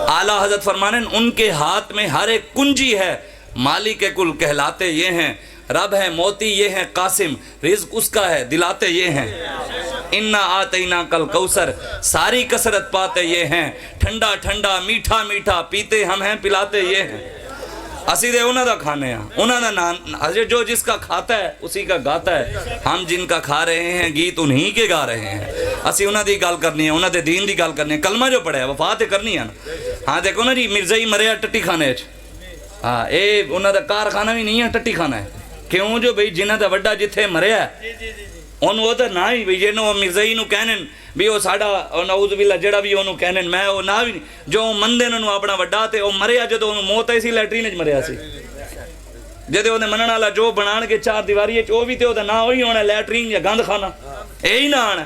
[SPEAKER 1] اعلیٰ حضرت فرمانے ان کے ہاتھ میں ہر ایک کنجی ہے مالک کل کہلاتے یہ ہیں رب ہے موتی یہ ہیں قاسم رزق اس کا ہے دلاتے یہ ہیں انا آتینا کل کوثر، ساری کثرت پاتے یہ ہیں، ٹھنڈا ٹھنڈا میٹھا میٹھا پیتے ہم ہیں، پلاتے یہ ہیں۔ اسی دے انہاں دا کھانے ہیں، انہاں دا نام جو جس کا کھاتا ہے اسی کا گاتا ہے، ہم جن کا کھا رہے ہیں گیت انہی کے گا رہے ہیں۔ اسی انہاں دی گل کرنی ہے، انہاں دے دین دی گل کرنی ہے، کلمہ جو پڑھے وفات کرنی ہے نا۔ ہاں دیکھو نا جی مرزائی مریا ٹٹی کھانے چ، ہاں اے انہاں دا کارخانہ بھی نہیں ہے، ٹٹی کھانا ہے۔ کیوں جو بھئی جنہاں دا وڈا جتھے مریا ہے انہوں وہ تو نہ ہی بھئی جنہوں مرزائی نو کہنن بھی وہ ساڑا نعوذ باللہ جڑا بھی انہوں کہنن میں وہ نہ بھی نہیں، جو مندے انہوں اپنا وڈا تے وہ مریا جدو انہوں موت ہے سی لیٹرین اچ مریا سی، جدے انہیں منن والا جو بنان کے چار دیواری وہ بھی تے وہ نہ ہوئی ہونا لیٹرین یا گند خانہ یہی نہ آنا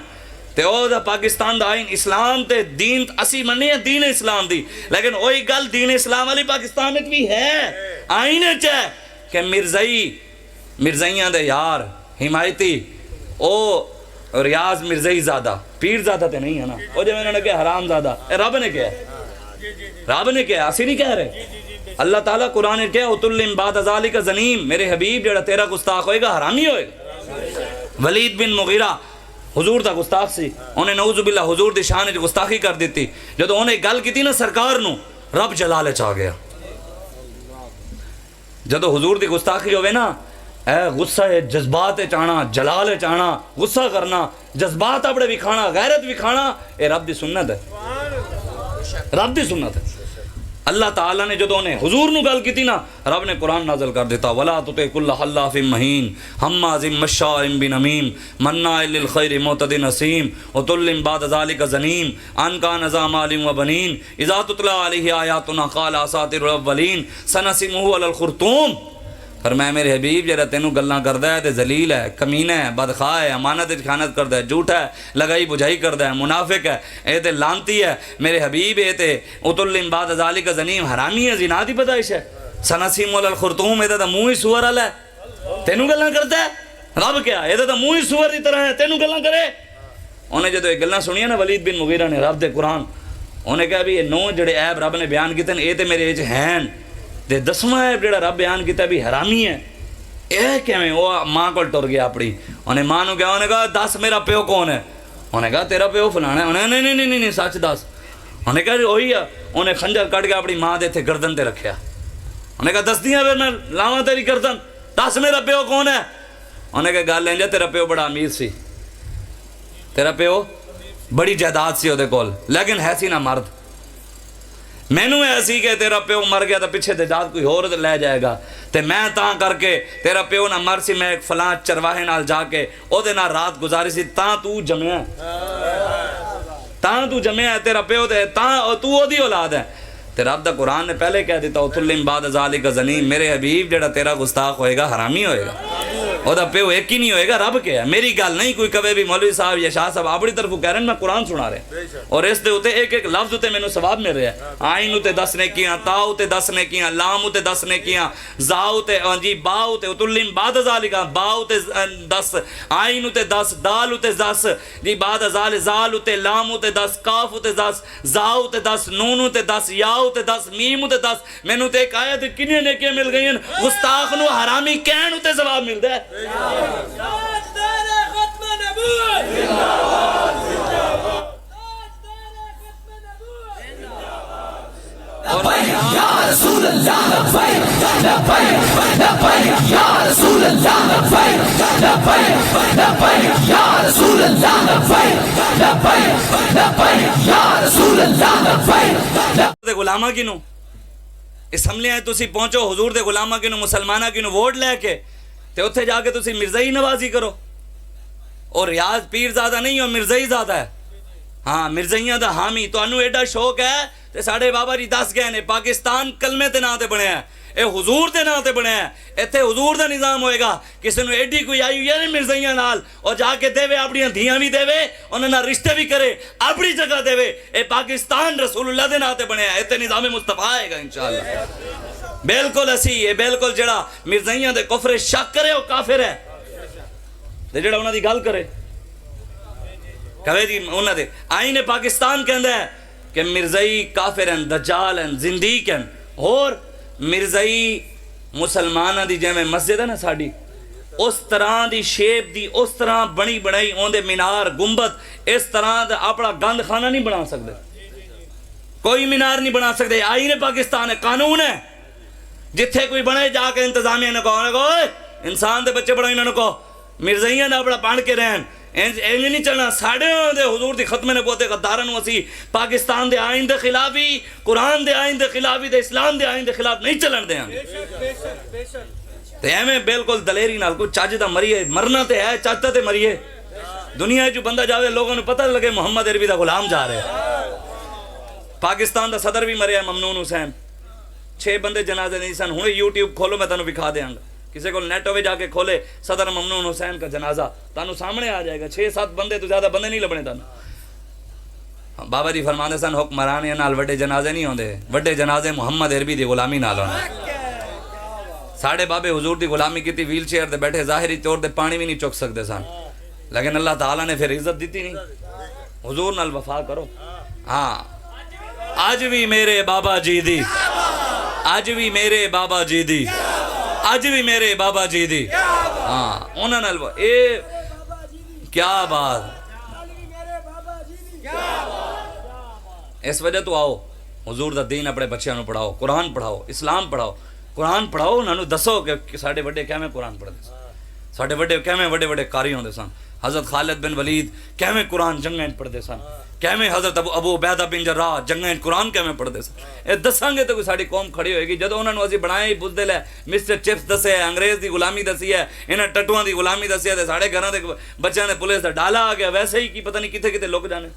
[SPEAKER 1] تے او دا پاکستان دا آئین اسلام تے دین اسی مننی ہے دین اسلام دی، لیکن وہی گل دین اسلام والی پاکستان وچ بھی ہے، آئین وچ ہے کہ مرزائیاں دے یار حمایتی او ریاض مرزائی زادہ پیر زادہ تے نہیں ہے نا، وہ جو انہوں نے کہا حرام زادہ، رب نے کہا رب نے کہا اسی نہیں کہہ رہے۔ اللہ تعالیٰ قرآن نے کہا اتلم بعد ذالک زنیم، میرے حبیب جڑا تیرا گستاخ ہوئے گا حرامی ہوئے گا۔ ولید بن مغیرہ حضور دا گستاخ سی، انہیں نعوذ باللہ حضور دی شان وچ گستاخی کر دیتی، جدو انہیں گل کی تھی نا سرکار نو رب جلالے چاہ گیا، جدو حضور دی گستاخی ہوئے نا اے غصہ ہے جذبات چانا جلال چانا غصہ کرنا جذبات اپنے بھی کھانا غیرت بھی کھانا، اے رب دی سنت ہے، رب دی سنت ہے۔ اللہ تعالیٰ نے جدو انہیں حضور نو گل کی تھی نا رب نے قرآن نازل کر دیتا وَلَا تُطِعْ كُلَّ حَلَّافٍ مَّهِينٍ ہَمَّازٍ مَّشَّاءٍ بِنَمِيمٍ مَّنَّاعٍ لِّلْخَيْرِ مُعْتَدٍ أَثِيمٍ عُتُلٍّ بَعْدَ ذَلِكَ زَنِيمٍ أَن كَانَ ذَا مَالٍ وَبَنِينَ إِذَا تُتْلَىٰ عَلَيْهِ آيَاتُنَا قَالَ أَسَاطِيرُ الْأَوَّلِينَ سَنَسِمُهُ عَلَى الْخُرْطُومِ۔ فرمایا میرے حبیب جرا تینوں گلاں کردا ہے تے ذلیل ہے، کمینہ ہے، بدخواہ ہے، امانت وچ خیانت کردا ہے، جھوٹا ہے، لگائی بجھائی کردا ہے، منافق ہے، اے تے لانتی ہے میرے حبیب، اے تے اتلم بعد ذالک زنیم حرامی ہے، زنا دی پیدائش ہے، سنسیم الخرطوم، اے تے منہ ہی سور والا ہے، تینوں گلاں کردا ہے رب کیا اے تے منہ ہی سور دی طرح ہے، تینوں گلاں کرے۔ انہیں جدو یہ گلاں سنیاں نا ولید بن مغیرہ نے رب دے قرآن، انہیں کہا بھی یہ 9 جڑے عیب رب نے بیان کیتے ہیں اے تے میرے وچ ہیں، تے 10واں عیب جڑا رب بیان کیتا بھی حرامی ہے، اے کیویں؟ وہ ماں کول ٹر گیا اپنی، انہیں ماں نو کہا، انہیں کہا 10 میرا پیو کون ہے؟ انہیں کہا تیرا پیو فلانا ہے، انہیں نہیں سچ دس، انہیں کہا وہی ہے، انہیں خنجر کٹ کے اپنی ماں دے تھے گردن تے رکھیا، انہیں کہا 10 دیاں پھر میں لاواں تیری گردن، 10 میرا پیو کون ہے؟ انہیں کہا گل لیں جا تیرا پیو بڑا امیر سی، تیرا پیو بڑی جائیداد سی اودے کول، لیکن ہے سی نہ مرد، مینوں ایسی کہ تیرا پیو مر گیا تو پیچھے جائیداد کوئی اور لے جائے گا، تے میں تاں کر کے تیرا پیو نہ مر سی، میں ایک فلاں چرواہے نال جا کے او دے نال رات گزاری سی، تاں تو جمعہ ہے تیرا پیو تے تاں تو او دی اولاد ہے، تے رب دا قرآن نے پہلے کہہ دیتا اتلم بعد ذالک زنیم، میرے حبیب جڑا تیرا گستاخ ہوئے گا حرامی ہوئے گا، او دا پیو ایک ہی نہیں ہوئے گا، رب کیا ہے؟ میری گل نہیں کوئی کہے بھی مولوی صاحب یا شاہ صاحب اپنی طرف کہہ رہے ہیں، میں قرآن سنا رہے اور اس دے ہوتے ایک ایک لفظ ہوتے میں نے ثواب مل رہا ہے، آئین ہوتے 10 نے کیاں، تا ہوتے 10 نے کیاں، لام ہوتے 10 نے کیاں، زا ہوتے جی با ہوتے اتلم بعد ذالک، با ہوتے 10، آئین ہوتے 10، دال ہوتے 10 جی بعد ذال، زال ہوتے، لام ہوتے 10، کاف ہوتے 10، زا ہوتے 10، نون ہوتے 10، یا ہوتے 10، میم ہوتے 10، میں نے تے ایک آیت کنیاں نیکیاں مل گئی ہیں، گستاخ نو حرامی کہن ہوتے ثواب ملدا ہے۔
[SPEAKER 2] لبیک یا رسول اللہ لبیک لبیک لبیک یا رسول اللہ لبیک لبیک لبیک یا رسول اللہ لبیک لبیک لبیک یا رسول اللہ لبیک۔
[SPEAKER 1] غلامہ کی نو اسمبلیاں تسی پہنچو حضور دے غلامہ کی نو مسلمانہ کی نو ووٹ لے کے تے اتھے جا کے تسی مرزائی نوازی کرو، اور ریاض پیر زادہ نہیں ہو مرزائی زادہ ہے، ہاں مرزائیاں دا حامی، تو انہوں ایڈا شوق ہے تے ساڑھے بابا جی 10 گئے نے، پاکستان کلمے تے نام تے بنے ہیں، اے حضور دے نام تے بنے ہیں، ایتھے حضور دا نظام ہوئے گا، کسی نے ایڈی کوئی آئی ہوئی ہے نہیں مرزائیاں نال، اور جا کے دے وے اپنی دھیاں بھی دے وے، انہوں نے رشتے بھی کرے، اپنی جگہ دے وے، اے پاکستان رسول اللہ دے نام تے بنے ہیں، ایتھے نظام مصطفیٰ آئے گا انشاءاللہ۔ بالکل اسی یہ بالکل جڑا مرزائیاں دے کفر شک کرے وہ کافر ہے، تے جڑا انہاں دی گل کرے کہے جی انہاں دے آئین پاکستان کہندا ہے کہ مرزائی کافر ہیں، دجال ہیں، زندیق ہیں، اور مرزائی مسلمانہ دی جے میں مسجد ہے نا ساڑی اس طرح دی شیپ دی اس طرح بنی بنائی اوندے مینار گنبد اس طرح دا اپنا گند خانہ نہیں بنا سکتے، کوئی مینار نہیں بنا سکتے. آئین پاکستان ہے، قانون ہے، جتھے کوئی بنے جا کے انتظامیہ نے کہو انسان دے بچے بڑھو، انہوں نے کہو مرزائیاں دا اپنا پڑھ کے رہن، اینج نہیں چلنا. ساڑھے دے حضور دی ختم نبوت غدارن اسی پاکستان دے آئین دے خلاف ہی، قرآن دے آئین دے خلاف ہی، دے اسلام دے آئین دے خلاف نہیں چلن دے ہیں. تے ایویں بالکل دلیری نال کوئی چاج دا مریے، مرنا تے ہے چاہتا تے مریے. دنیا جو بندہ جاوے لوگوں نے پتہ لگے محمد عربی دا غلام جا رہے. پاکستان دا صدر بھی مریا ممنون حسین، 6 بندے جنازے نہیں سن. ہوں یوٹیوب کھولو میں تانوں دکھا دیاں گا، کسی کو نیٹ ہوئے جا کے کھولے صدر ممنون حسین کا جنازہ تانوں سامنے آ جائے گا. 6-7 بندے تو زیادہ بندے نہیں لبنے تانوں. بابا جی فرماندے سن حکمرانیاں نال وڈے جنازے نہیں ہوندے، وڈے جنازے محمد عربی دی غلامی نال ہوندے. ساڑھے بابے حضور دی غلامی کی تھی، ویل چیئر دے بیٹھے، ظاہری طور دے پانی بھی نہیں چک سکتے سن، لیکن اللہ تعالیٰ نے پھر عزت دیتی نہیں. حضور نال وفا کرو. ہاں آج بھی میرے بابا جی دی، آج بھی میرے بابا جی دی، آج بھی میرے بابا جی دی. ہاں انہاں نال اے کیا بات. اس وجہ تو آؤ حضور دا دین اپنے بچیاں نو پڑھاؤ، قرآن پڑھاؤ، اسلام پڑھاؤ. قرآن پڑھاؤ، انہوں دسو کہ ساڑھے وڈے کیویں قرآن پڑھتے سن، ساڑھے وڈے کیویں وڈے وڈے قاری ہوندے سن. حضرت خالد بن ولید کیویں قرآن جنگیں پڑھتے سن، کیویں حضرت ابو عبیدہ بن جراح جنگیں قرآن کیویں پڑھتے سن. اے دساں گے تو کوئی ساڑھی قوم کھڑی ہوئے گی. جدو انہوں نے اسی بنائے ہی بزدل ہے، مسٹر چپس دسے ہے، انگریز دی غلامی دسی ہے، انہیں ٹٹوان دی غلامی دسی ہے، تے ساڑھے گھراں دے بچیاں نے پولیس دا ڈالا آ گیا. ویسے ہی کی پتہ نہیں کتے کتے لک جانے،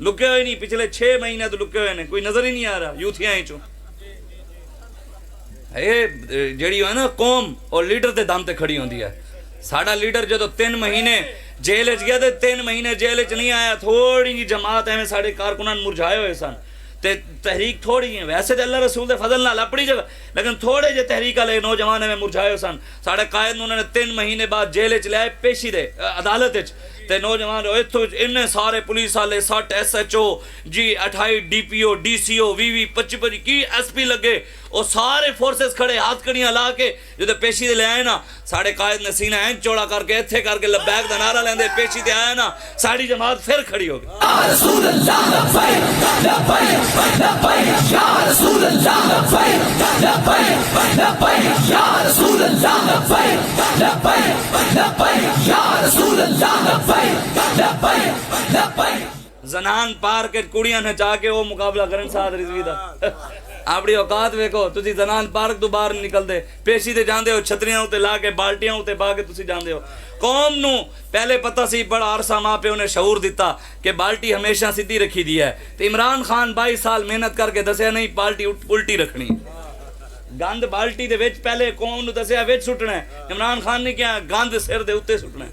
[SPEAKER 1] لکے ہوئے نہیں. پچھلے 6 مہینے تو لکے ہوئے نے، کوئی نظر ہی نہیں آ رہا. یوتھیاں ہی چوں جیڑی ہے نا قوم اور لیڈر دے دم تے کھڑی ہوندی ہے. ساڑا لیڈر جدو 3 مہینے جیل وچ گیا تے 3 مہینے جیل وچ نہیں آیا. تھوڑی جی جماعت ایویں ساڑے کارکنان مرجھائے ہوئے سن تے تحریک تھوڑی ہیں. ویسے تے اللہ رسول دے فضل نال اپنی جگہ، لیکن تھوڑے جے تحریک والے نوجوان میں مرجھائے ہوئے سن. ساڑے قائد انہوں نے 3 مہینے بعد جیل وچ لے آئے پیشی دے عدالت وچ. تے نوجوان انہیں سارے پولیس والے 60 SHO جی 28 DPO DCO 20 25 کی SP لگے، وہ سارے فورسز کھڑے ہاتھ کڑیاں لا کے جدو پیشی دے لے آئے نا. ساڑے قائد نے سینہ اینچ چوڑا کر کے ایتھے کر کے لبیک دا نعرہ لیندے پیشی دے آیا نا، ساڑی جماعت پھر کھڑی ہو گئی.
[SPEAKER 2] یا رسول اللہ لبیک لبیک لبیک یا رسول اللہ لبیک لبیک لبیک یا رسول اللہ لبیک لبیک لبیک یا رسول اللہ لبیک لبیک لبیک.
[SPEAKER 1] زنان پار کے کڑیاں نچا کے وہ مقابلہ کرن ساتھ رضوی دا. اپنی اوقات ویکھو، تسی زنان پارک تو باہر نکل دے، پیشی دے جاندے ہو چھتریاں ہوتے لا کے بالٹیاں ہوتے پا کے تسی جاندے ہو. قوم نو پہلے پتہ سی، بڑا عرصہ ماں پہ انہیں شعور دیتا کہ بالٹی ہمیشہ سیدھی رکھی دی ہے. تو عمران خان 22 سال محنت کر کے دسیا نہیں بالٹی الٹی رکھنی، گند بالٹی دے وچ پہلے قوم نو دسیا وچ سٹنا ہے. عمران خان نے کیا گند سر دے اوتے سٹنا ہے.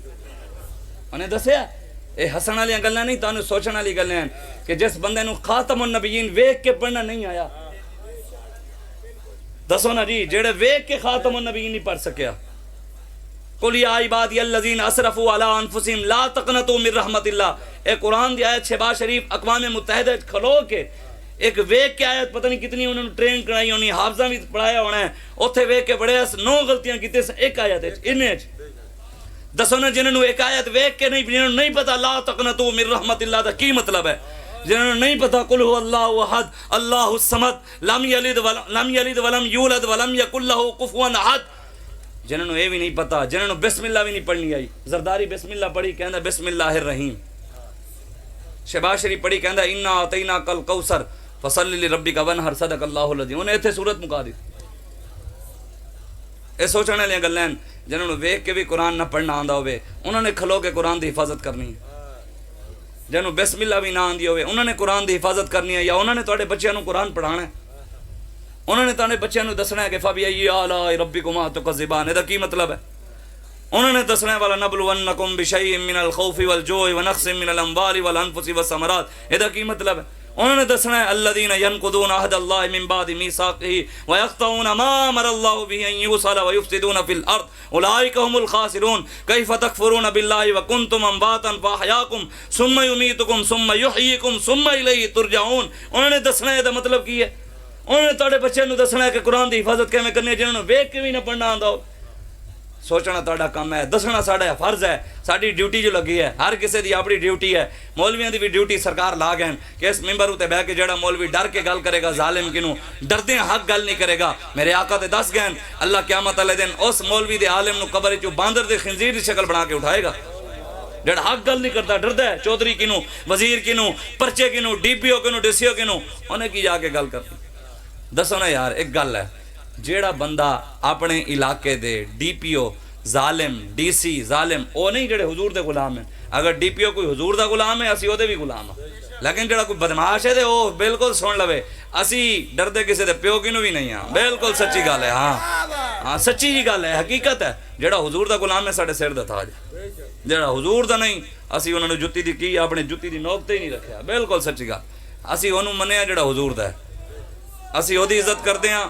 [SPEAKER 1] انہیں دسیا اے ہسن والی گلاں نہیں، تانوں سوچن والی گلاں ہیں کہ جس بندے نو خاتم النبیین ویکھ کے پڑھنا نہیں آیا، دسو نا جی، جڑے ویکھ کے خاتم النبیین نہیں پڑھ سکیا. قل یا عبادی الذین اسرفوا علی انفسہم لا تقنطوا من رحمت اللہ. اے قرآن دی آیت شہباز شریف اقوام متحدہ کھلو کے ایک ویکھ کے آیت پتہ نہیں کتنی انہوں نے ٹرین کرائی ہونی، حافظہ بھی پڑھایا ہونا ہے، اوتھے ویکھ کے بڑے 9 غلطیاں کیتے ایک آیت وچ. انہیں دسو نا جنہوں نے ایک آیت ویکھ کے نہیں، جنہوں نے نہیں پتا لا تقنطوا من رحمت اللہ دا کی مطلب ہے، جنہوں نے نہیں پتا قل هو اللہ احد اللہ الصمد لم یلد ولم یولد ولم یکن لہ کفوا احد، جنہوں نے یہ بھی نہیں پتا، جنہوں نے بسم اللہ بھی نہیں پڑھنی آئی. زرداری بسم اللہ پڑھی کہندا بسم اللہ الرحیم. شہباز شریف پڑھی کہندا انا اعطیناک الکوثر فصلی لربک وانحر صدق اللہ العظیم. انہیں ایتھے صورت مکا دی. یہ سوچنے والی گلاں ہیں. جنہوں نے ویکھ کے بھی قرآن نہ پڑھنا آندا ہوئے انہوں نے کھلو کے قرآن دی حفاظت کرنی ہے. جنہوں بسم اللہ بھی نہ آندی ہوئے انہوں نے قرآن دی حفاظت کرنی ہے، یا انہوں نے تواڈے بچیاں نوں قرآن پڑھانا ہے، انہوں نے تواڈے بچیاں نوں دسنا ہے کہ فبأي آلاء ربكما تكذبان. ادا کی مطلب ہے؟ انہوں نے دسنا ہے وَلَنَبْلُوَنَّكُمْ بِشَيْءٍ مِّنَ الْخَوْفِ وَالْجُوعِ وَنَقْصٍ مِّنَ الْأَمْوَالِ وَالْأَنفُسِ وَالثَّمَرَاتِ. ادا کی مطلب ہے؟ انہوں نے دسنا ہے الذين ينقضون عهد الله من بعد ميثاقه ويقطعون ما امر الله به ان يوصل ويفسدون في الارض اولئك هم الخاسرون. كيف تكفرون بالله وكنتم امواتا فاحياكم ثم يميتكم ثم يحييكم ثم اليه ترجعون. انہوں نے دسنا ہے دا مطلب کی ہے. انہوں نے تواڈے بچے نوں دسنا ہے کہ قرآن دی حفاظت کیویں کرنی ہے جنہوں نے ویکھ کے بھی نہ پڑھنا آندا ہو. سوچنا تہاڈا کام ہے، دسنا ساڈا فرض ہے، ساڈی ڈیوٹی جو لگی ہے، ہر کسی دی اپنی ڈیوٹی ہے، مولویاں دی بھی ڈیوٹی سرکار لا گئے کہ اس ممبر اتے بہ کے جڑا مولوی ڈر کے گل کرے گا ظالم کنوں ڈردے حق گل نہیں کرے گا، میرے آقا تے دس گئے اللہ قیامت والے دن اس مولوی دے عالم نو قبر وچوں باندر دے خنزیر دی شکل بنا کے اٹھائے گا، جڑا حق گل نہیں کرتا ڈردا ہے چودھری کنوں وزیر کنوں پرچے کنوں ڈی پی او کنوں ڈی سی او کنوں انہیں کی جا کے گل کرنی۔ دسو نا یار ایک گل ہے جیڑا بندہ اپنے علاقے دے ڈی پی او ظالم ڈی سی ظالم او نہیں جڑے حضور دے غلام ہیں، اگر ڈی پی او کوئی حضور دا غلام ہے اسی او دے بھی غلام ہیں، لیکن جڑا کوئی بدماش ہے تے او بالکل سن لوے اسی ڈردے کسی دے پیو کنوں بھی نہیں ہاں، بالکل سچی گل ہے، ہاں سچی جی گل ہے، حقیقت ہے، جڑا حضور دا غلام ہے ساڈے سر دا تاج، جڑا حضور دا نہیں اسی انہوں نے جتی دی کی اپنے جتی دی نوک تے ہی نہیں رکھیا، بالکل سچی گل، اسی انہوں منیا جڑا حضور دا ہے، اسی او دی عزت کردے ہاں،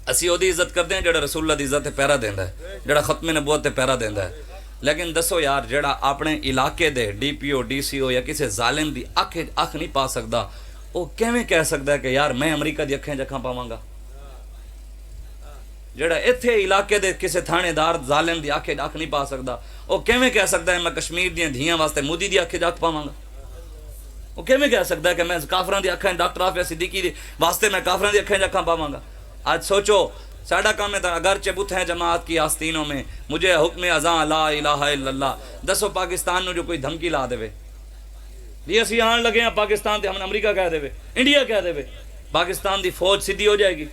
[SPEAKER 1] اسی او دی عزت کردے ہیں جڑا رسول اللہ دی عزت تے پیرا دیندا ہے، جڑا ختم نبوت تے پیرا دیندا ہے، لیکن دسو یار جڑا اپنے علاقے دے D P O D C او یا کسی ظالم دی اکھ نہیں پا سکدا او کیویں کہہ سکدا ہے کہ یار میں امریکہ دی اکھیں جکھاں پاواں گا، جڑا ایتھے علاقے دے کسی تھانے دار ظالم دی اکھ نہیں پا سکدا او کیویں کہہ سکدا ہے میں کشمیر دیاں دھیاں واسطے مودی دی اکھ جک پاواں گا، وہ کیویں کہہ سکدا ہے کہ میں کافراں دی اکھیں ڈاکٹر عافیہ صدیقی دی واسطے میں کافراں دی اکھیں جکھاں پاواں گا۔ آج سوچو ساڈا کام ہے اگرچہ بت ہیں جماعت کی آستینوں میں مجھے حکم ازاں لا الہ الا اللہ، دسو پاکستان نو جو کوئی دھمکی لا دے یہ اسی آن لگے ہیں پاکستان تے ہم امریکہ کہہ دے انڈیا کہہ دے پاکستان دی فوج سیدھی ہو جائے گی،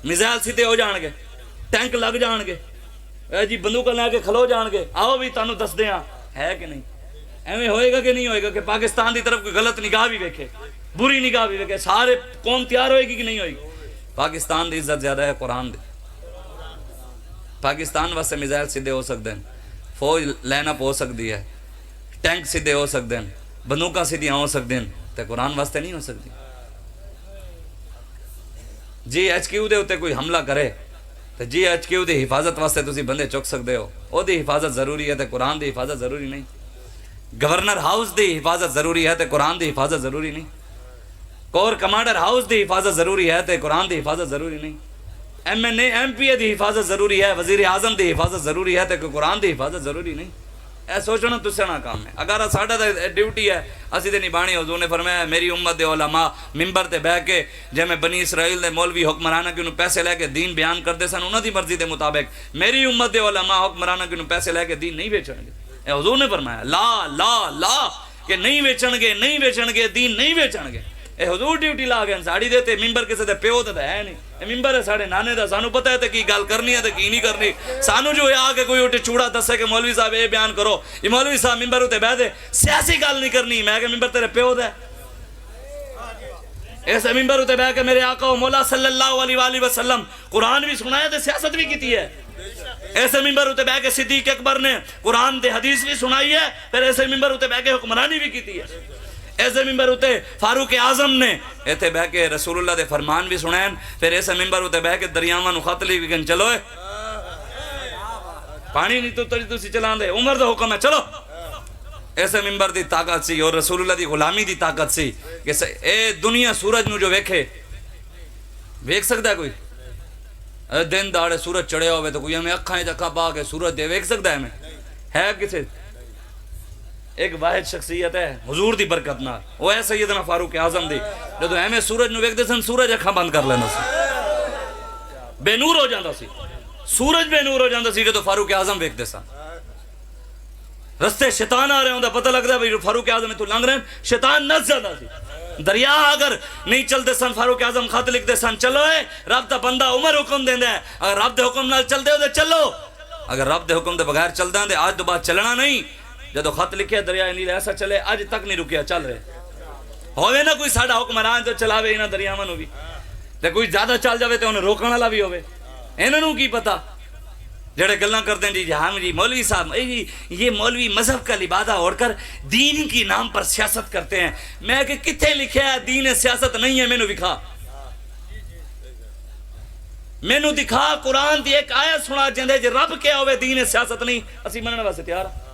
[SPEAKER 1] میزائل سیدھے ہو جان گے، ٹینک لگ جان گے، اے جی بندوقاں لے کے کھلو جان گے، آؤ بھی تانوں دس دیاں ہے کہ نہیں، ایویں ہوئے گا کہ نہیں ہوئے گا کہ پاکستان دی طرف کوئی غلط نگاہ بھی ویکھے بری نگاہ بھی ویکھے سارے قوم تیار ہوئے گی کہ نہیں ہوئے گی؟ پاکستان دی عزت زیادہ ہے قرآن دی، پاکستان واسطے میزائل سیدھے ہو سکتے ہیں، فوج لائن اپ ہو سکتی ہے، ٹینک سیدھے ہو سکتے ہیں، بندوقاں سیدھیاں ہو سکتے ہیں، تے قرآن واسطے نہیں ہو سکتی۔ جی ایچ کیو دے ہوتے کوئی حملہ کرے تو جی ایچ کیو دی حفاظت واسطے تسی بندے چک سکتے ہو، او دی حفاظت ضروری ہے تے قرآن دی حفاظت ضروری نہیں، گورنر ہاؤس دی حفاظت ضروری ہے تے قرآن دی حفاظت ضروری نہیں، کور کمانڈر ہاؤس دی حفاظت ضروری ہے تے قرآن دی حفاظت ضروری نہیں، M N A M P A دی حفاظت ضروری ہے، وزیر اعظم دی حفاظت ضروری ہے تے قرآن دی حفاظت ضروری نہیں۔ اے سوچنا تسے نہ کام ہے، اگر ساڈا ڈیوٹی ہے اسی تے نبھانی، حضور نے فرمایا میری امت دے علماء ممبر تے بیٹھ کے جے میں اسرائیل دے مولوی حکمراناں کینوں پیسے لے کے دین بیان کردے سن انہاں دی مرضی دے مطابق، میری امت دے علماء حکمراناں کینوں پیسے لے کے دین نہیں بیچن گے، اے حضور نے فرمایا لا لا لا کہ نہیں بیچن گے نہیں بیچن گے دین نہیں بیچن گے، اے حضور ڈیوٹی لا گئے ساڑی دے تے ممبر کسے دے پیو تے ہے نہیں، اے ممبر ہے ساڑے نانے دا، سانو پتہ ہے تے کی گل کرنی ہے تے کی نہیں کرنی، سانو جو آ کے کوئی اٹھے چوڑا دسے کہ مولوی صاحب اے بیان کرو، یہ مولوی صاحب ممبر ہوتے بیٹھ دے سیاسی گل نہیں کرنی، میں کہ ممبر تیرے پیو دے ایسے ممبر ہوتے بیٹھ کے میرے آقا و مولا صلی اللہ علیہ وآلہ وسلم قرآن بھی سنایا تے سیاست بھی کیتی ہے، ایسے ممبر ہوتے بیٹھ کے صدیق اکبر نے قرآن دے حدیث بھی سنائی ہے، پھر ایسے ممبر ہوتے بیٹھ کے حکمرانی بھی کیتی ہے، ایسے ممبر ہوتے فاروق اعظم نے ایتھے بہ کے رسول اللہ دے فرمان بھی سنائیں، پھر ایسے ممبر ہوتے بہ کے دریاواں نو خط لکھ کے چلو پانی نہیں تو تسی چلان دے عمر دا حکم ہے چلو، ایسے ممبر دی طاقت سی اور رسول اللہ دی غلامی دی طاقت سی کہ اے دنیا سورج نو جو ویکھے ویکھ سکتا ہے کوئی؟ دن داڑے سورج چڑھیا ہوئے تو کوئی ہمیں اکھائیں جکھا پا کے سورج دے ویکھ سکتا ہے ہمیں؟ ہے کسے؟ ایک واحد شخصیت ہے حضور دی برکت نال، وہ ہے سیدنا فاروق اعظم دی، جدو ہمیں سورج نو ویکھ دے سن سورج اکھاں بند کر لینا سی، بے نور ہو جاندا سی، سورج بے نور ہو جاندا سی جدو فاروق اعظم ویکھ دے سن، رستے شیطان آ رہے ہوں دا پتہ لگدا ہے فاروق اعظم تو لنگ رہے ہیں، شیطان نس جاندا سی، دریا اگر نہیں چل دے سن فاروق اعظم خط لکھ دے سن چلو اے رب دا بندہ عمر حکم دیندا ہے، اگر رب دے حکم نال چل دے ہو تے چلو، اگر رب دے حکم دے بغیر چلدا تے آج تو بعد چلنا نہیں، جدو خط لکھے دریائے نیل ایسا چلے اج تک نہیں رکیا چل رہے ہوئے نا کوئی ساڑا حکمران تو چلاوے انہاں دریاواں نو بھی تے کوئی زیادہ چل جاوے تے انہیں روکن والا بھی ہوئے، انہاں نو کی پتہ جڑے گلاں کرتے ہیں جی ہاں جی مولوی صاحب یہ مولوی مذہب کا لبادہ اوڑھ کر دین کی نام پر سیاست کرتے ہیں، میں کہ کتھے لکھیا ہے دین سیاست نہیں ہے، مینوں دکھا، مینوں دکھا قرآن دی ایک آیت سنا جندے جی رب کیا ہوئے دین سیاست نہیں اسی مننے واسطے تیار ہاں،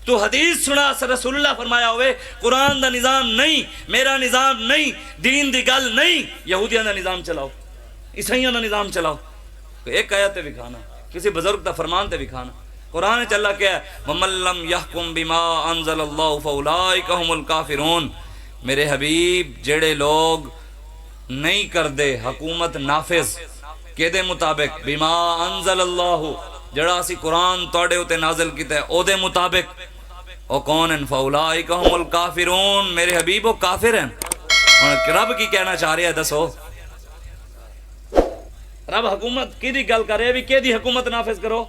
[SPEAKER 1] تو حدیث سنا رسول اللہ فرمایا ہوئے قرآن دا نظام نہیں، میرا نظام نہیں، دین دی گل نہیں، یہودیاں دا نظام چلاؤ، عیسائیاں دا نظام چلاؤ، ایک آیت بھی کھانا کسی بزرگ دا فرمان تے بھی کھانا قرآن چ اللہ کیا ہے وَمَن لَّمْ يَحْكُم بِمَا أَنزَلَ اللَّهُ فَأُولَٰئِكَ هُمُ الْكَافِرُونَ میرے حبیب جڑے لوگ نہیں کر دے حکومت نافذ کہ دے مطابق بما انزل اللہ جڑا اسی قرآن توڑے ہوتے نازل کیتا ہے او دے مطابق او کون ہیں فَأُولَٰئِكَ هُمُ الْكَافِرُونَ میرے حبیب وہ کافر ہیں رب کی کہنا چاہ رہے ہیں دسو رب حکومت کی دی گل کر رہے ہیں بھی کہ دی حکومت نافذ کرو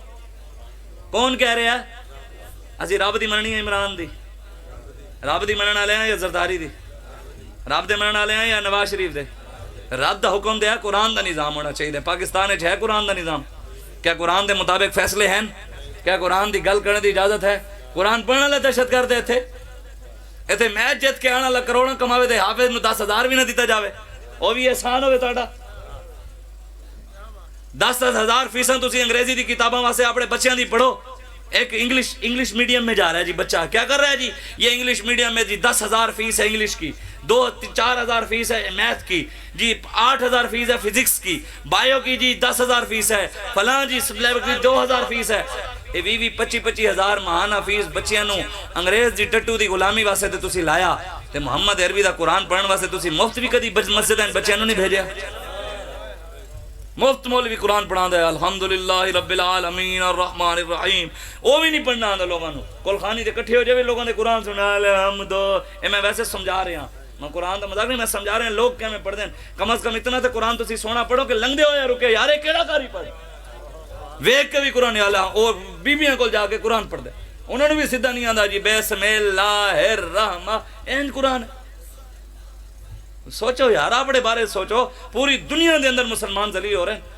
[SPEAKER 1] کون کہہ رہے ہیں اسی رب دی مننی ہے عمران دی رب دی منن والے ہیں یا زرداری دی رب دے منن والے ہیں یا نواز شریف دے رب دا حکم دیا قرآن دا نظام ہونا چاہیے پاکستان ہے قرآن دا نظام کیا قرآن دے مطابق فیصلے ہیں کیا قرآن دی گل کرنے دی اجازت ہے قرآن پڑھنے والے دہشت گرد تھے ایتھے میچ جیت کے آنے والا کروڑاں کماوے تے حافظ نو 10,000 بھی نہ دیتا جاوے وہ بھی احسان ہوئے تہاڈا 10,000% تسی انگریزی دی کتاباں واسطے اپنے بچیاں دی پڑھو ایک انگلش میڈیم میں جا رہا ہے جی بچہ کیا کر رہا ہے جی یہ انگلش میڈیم میں جی 10,000 فیس ہے انگلش کی 4,000 فیس ہے میتھ کی جی 8,000 فیس ہے فزکس کی بائیو کی جی 10,000 فیس ہے فلاں جی سلیب کی 2,000 فیس ہے یہ 20-25 ماہانہ فیس بچیاں نو انگریز دی ٹٹو دی غلامی واسطے تے تسی لایا تے محمد عربی دا قرآن پڑھن واسطے تسی مفت بھی کدی مسجد بچیاں نو نہیں بھیجیا مفت مولوی قرآن پڑھا دے الحمدللہ رب العالمین الرحمن الرحیم وہ بھی نہیں پڑھنا آدھا لوگوں نے کل خانی دے کٹھے ہو جائے لوگوں نے قرآن سنا الحمدو اے میں ویسے سمجھا رہے ہیں میں قرآن دا مذاق نہیں میں سمجھا رہے ہیں لوگ کیا میں پڑھ دیں کم از کم اتنا تے قرآن تسی سونا پڑھو کہ لنگ دے ہو یا رکے یارے کیڑا کاری پڑھ ویک کے بھی قرآن اللہ اور بیبیاں کو جا کے قرآن پڑھ دے انہوں نے بھی سیدھا نہیں آندا جی بسم اللہ الرحمن این قرآن ہے سوچو یار اپنے بارے سوچو پوری دنیا دے اندر مسلمان ذلیل ہو رہے ہیں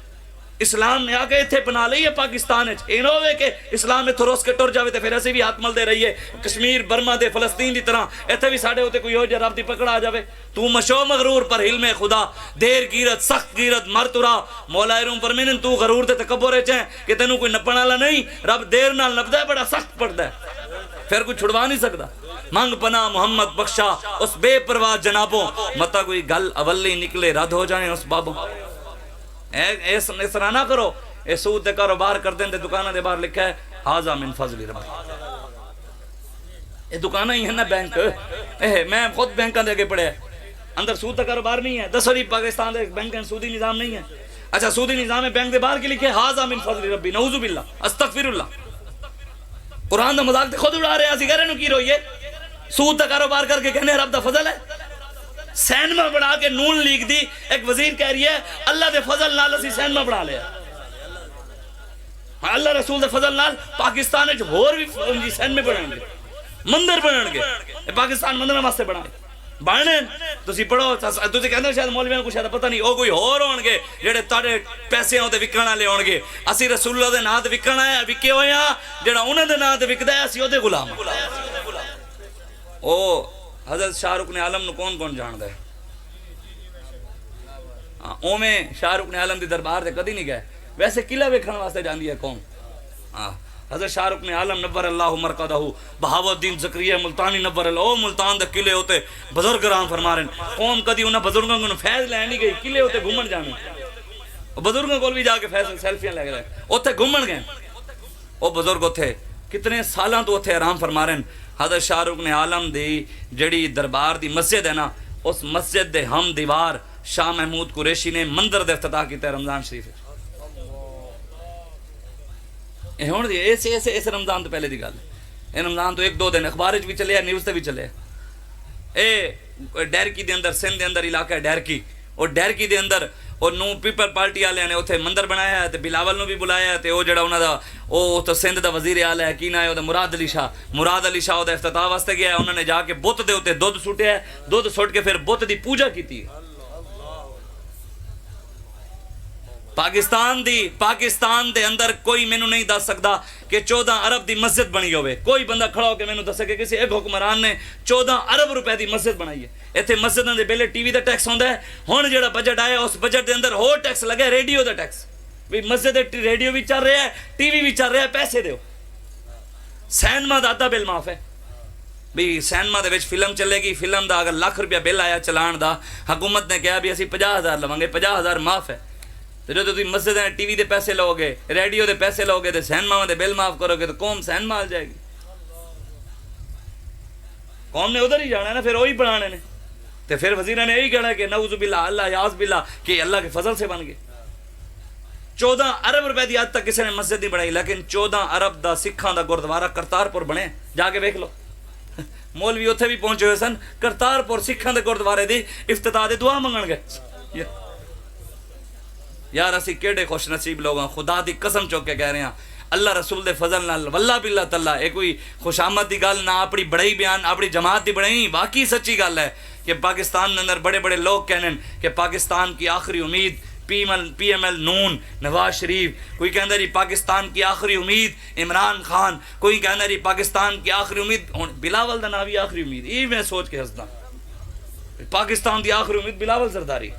[SPEAKER 1] اسلام نے آگے اتھے بنا لئی ہے پاکستان اے نہ ہوئے کہ اسلام میں تھروس کے ٹر جاوے تے پھر ایسے بھی ہاتھ مل دے رہی ہے کشمیر برما دے فلسطین دی طرح ایتھے بھی ساڑھے ہوتے کوئی ہو جا رب دی پکڑا آ جاوے تو مشو مغرور پر علم خدا دیر گیرت سخت گیرت مرتورا مولا روم فرمینن تو غرور دے تکبر چیں کہ تینوں کوئی نپن والا نہیں رب دیر نال نپدا ہے بڑا سخت پڑدا ہے پھر کوئی چھڑوا نہیں سکتا منگ پناہ محمد بخشا اس بے پرواہ جنابوں متا کوئی گل اولی نکلے رد ہو جائیں اس بابوں اس طرح نہ کرو اے سود دے کاروبار کر دیں دے دکانہ دے باہر لکھا ہے حاضا من فضل ربی اے دکانہ ہی ہے نا بینک میں خود بینکاں دے کے پڑھے ہیں اندر سود دا کاروبار نہیں ہے دسوری پاکستان دے بینک سودی نظام نہیں ہے اچھا سودی نظام ہے بینک دے باہر کے لکھے حاضا من فضل ربی نعوذ باللہ استغفر اللہ قرآن دا مذاق تے خود اڑا رہے ہیں اسی کہہ رہے ہیں کی روئیے سود دا کاروبار کر کے کہنے رب دا فضل ہے سینما بنا کے نون لیگ دی ایک وزیر کہہ رہی ہے اللہ دے فضل نال اسی سینما بنا لیا اللہ رسول دے فضل نال پاکستان وچ ہور بھی سینما بنان گے مندر بنان گے پاکستان مندراں واسطے بنائے بننے تسی پڑھو تسی کہندے شاید مولویاں کو شاید پتہ نہیں او کوئی ہور ہون گے جڑے تاڑے پیسے تے وکن والے ہون گے اسی رسول اللہ دے نام تے وکن آیا وکے ہوئے ہاں جڑا انہاں دے نام تے وکدا ہے اسی او دے غلام او حضرت شاہ رکن عالم نو کون کون جاندا ہے اوویں شاہ رکن عالم دی دربار تے کدی نہیں گئے ویسے قلعہ ویکھن واسطے جاندی ہے قوم حضرت شاہ رکن عالم نور اللہ مرقدہ بہاوت الدین زکریا ملتانی نور اللہ او ملتان دے قلعے ہوتے بزرگ رام فرما رہے ہیں قوم کدی انہاں بزرگاں کو فیض لین نہیں گئی قلعے ہوتے گھومن جانے بزرگاں کول بھی جا کے فیض سیلفیاں لے گئے اوتھے گھومن گئے او بزرگ اوتھے کتنے سالاں تو اوتھے آرام فرما رہے ہیں حضرت شاہ رکن عالم دی جڑی دربار دی مسجد ہے نا اس مسجد دے ہم دیوار شاہ محمود قریشی نے مندر دے افتتاح کیتا ہے رمضان شریف اے ہون دی ایسے رمضان تو پہلے دی گل اے رمضان تو 1-2 دن اخبار وچ بھی چلے نیوز تے بھی چلے اے ڈیرکی دے اندر سندھ دے اندر علاقہ ہے ڈیرکی اور ڈیرکی دے اندر اور نو پیپل پارٹی والے نے اوتھے مندر بنایا ہے تے بلاول نو بھی بلایا ہے تے او جڑا انہاں دا او تو سندھ دا وزیر اعلی ہے کی نا ہے او دا مراد علی شاہ دا افتتاح واسطے گیا ہے انہوں نے جا کے بت دے اوتے دودھ سٹیا ہے دودھ سٹ کے پھر بت دی پوجا کیتی ہے پاکستان دے اندر کوئی مینوں نہیں دس سکدا کہ 14 ارب دی مسجد بنی ہوئے کوئی بندہ کھڑا ہو کے مینوں دسے کہ کسی ایک حکمران نے 14 ارب روپے دی مسجد بنائی ہے ایتھے مسجداں دے بیلے ٹی وی دا ٹیکس ہوندا ہے ہن جڑا بجٹ آیا اس بجٹ دے اندر ہور ٹیکس لگا ریڈیو دا ٹیکس بھی مسجد ریڈیو بھی چل رہا ہے ٹی وی بھی چل رہا ہے پیسے دیو سینما دا آدھا بل معاف ہے بھی سینما دے وچ فلم چلے گی فلم دا اگر 1,00,000 روپیہ بل آیا چلان دا حکومت نے کہا بھی اسی 50,000 لواں گے 50,000 معاف ہے تے جدوں تسی مسجد ٹی وی دے پیسے لو گے ریڈیو دے پیسے لو گے تے سینما دے بل معاف کرو گے تو قوم سینما آ جائے گی. قوم نے ادھر ہی جانا ہے نا، پھر وہی بنانے نے. تے پھر وزیرہ نے یہی کہنا کہ نعوذ باللہ اللہ یاز باللہ کہ اللہ کے فضل سے بن گئے. 14 ارب روپے دی آج تک کسی نے مسجد نہیں بنائی، لیکن 14 ارب دا سکھاں دا گردوارہ کرتارپور بنے. جا کے دیکھ لو، مولوی اتنے بھی پہنچے ہوئے سن، کرتارپور سکھاں دے گردوارے دی افتتاح دی دعا منگن گئے. یار اسی کیڑے خوش نصیب لوگ ہیں، خدا دی قسم چوک کے کہہ رہے ہیں، اللہ رسول دے فضل نال واللہ باللہ تعالیٰ یہ کوئی خوشامد دی گل نہ اپنی بڑائی بیان اپنی جماعت دی بڑائی، واقعی سچی گل ہے کہ پاکستان کے اندر بڑے بڑے لوگ کہنے کہ پاکستان کی آخری امید پی ایم ایل نون نواز شریف، کوئی کہنا جی پاکستان کی آخری امید عمران خان، کوئی کہنا جی پاکستان کی آخری امید بلاول دا نام بھی آخری امید. یہ میں سوچ کے ہسدا پاکستان کی آخری امید بلاول زرداری،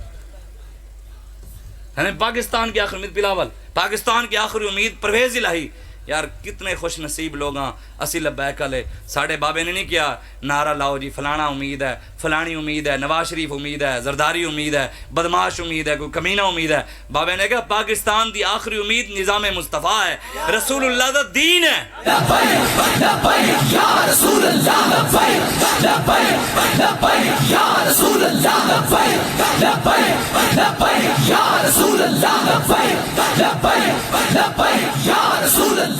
[SPEAKER 1] پاکستان کی آخری امید بلاول، پاکستان کی آخری امید پرویز الہی. یار کتنے خوش نصیب لوگ ہیں. اسی لبیک والے ساڑھے بابے نے نہیں کیا نعرہ لاؤ جی فلانا امید ہے، فلانی امید ہے، نواز شریف امید ہے، زرداری امید ہے، بدماش امید ہے، کوئی کمینہ امید ہے. بابے نے کہا پاکستان دی آخری امید نظام مصطفیٰ ہے، رسول اللہ دا دین ہے.
[SPEAKER 2] لبیک لبیک یا رسول اللہ، لبیک لبیک لبیک یا رسول اللہ، لبیک لبیک لبیک یا رسول اللہ، لبیک لبیک لبیک یا رسول اللہ.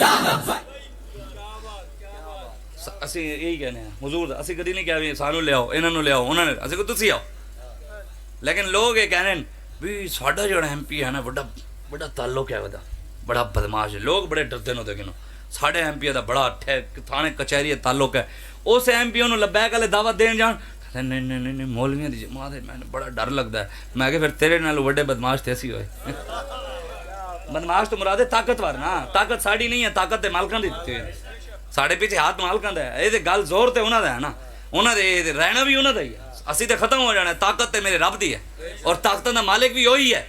[SPEAKER 1] اسی یہی کہنے ہیں حضور، اسی کدی نہیں کہا بھی سانو لے آؤ انہوں لے آؤ انہوں نے اسی کو تسی آؤ. لیکن لوگ یہ کہنے بھی ساڈا جڑا ایم پی ہے نا بڑا تعلق ہے بڑا بدماش ہے. لوگ بڑے ڈرتے نے دیکھو ساڈے ایم پی دا بڑا تھانے کچہری تعلق ہے. اس ایم پی انہوں لبیک والے دعوت دین جان نہیں مولویاں دی جماعت ہے، میں بڑا ڈر لگتا ہے. میں کہ پھر تیرے نال بڑے بدماش تے اسی ہوئے. بدماش تو مراد ہے طاقتور نا، طاقت ساڑی نہیں ہے، طاقت تے مالکاں دی دتی ہے. ساڑے پیچھے ہاتھ مالکاں دا ہے. یہ تے گل زور تے انہاں دا ہے نا، انہاں دے رہنا بھی انہاں دا ہی ہے. اسی تے ختم ہو جانا ہے. طاقت تے میرے رب دی ہے اور طاقت دا مالک بھی وہی ہے.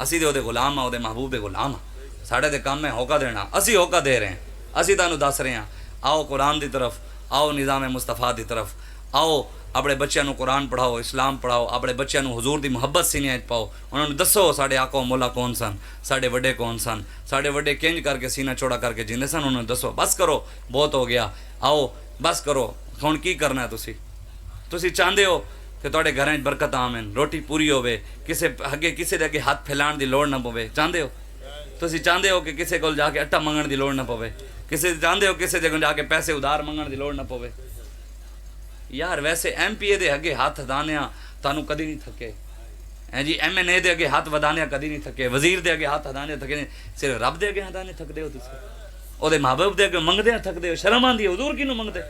[SPEAKER 1] اسی تے اودے غلام ہیں، اودے محبوب دے غلام ہیں. ساڑے تے کام ہے ہوکا دینا، اسی ہوکا دے رہے ہیں. اسی تانوں دس رہے ہیں آؤ قرآن دی طرف آؤ، نظام مصطفیٰ دی طرف آؤ. اپنے بچیاں نو قرآن پڑھاؤ، اسلام پڑھاؤ، اپنے بچیاں نو حضور دی محبت سینے وچ پاؤ. انہوں نے دسو ساڑے آقا و مولا کون سن، ساڑے وڈے کون سن، ساڑے وڈے کنج کر کے سینہ چوڑا کر کے جیندے سن. انہوں نے دسو بس کرو بہت ہو گیا، آؤ بس کرو. ہن کی کرنا ہے تسی چاہندے ہو کہ تواڈے گھراں وچ برکت آویں، روٹی پوری ہوے، کسے دے اگے ہاتھ پھیلان دی لوڑ نہ پوے. چاہندے ہو تسی چاہندے ہو کہ کسے کول جا کے آٹا منگن دی لوڑ نہ پوے، کسے چاہندے ہو کسے دے کول جا کے پیسے ادھار منگن دی لوڑ نہ پوے. یار ویسے ایم پی اے دے اگے ہاتھ ودانیاں تانوں کدی نہیں تھکے جی، ایم این اے دے اگے ہاتھ ودانیاں کدی نہیں تھکے، وزیر دے اگے ہاتھ ودانیاں تھکے نہیں. صرف رب دے اگے ہاتھ تھکدے ہو تسی، او دے محبوب دے اگے منگدے تھکدے ہو. شرم آندی ہے حضور کینوں منگدے.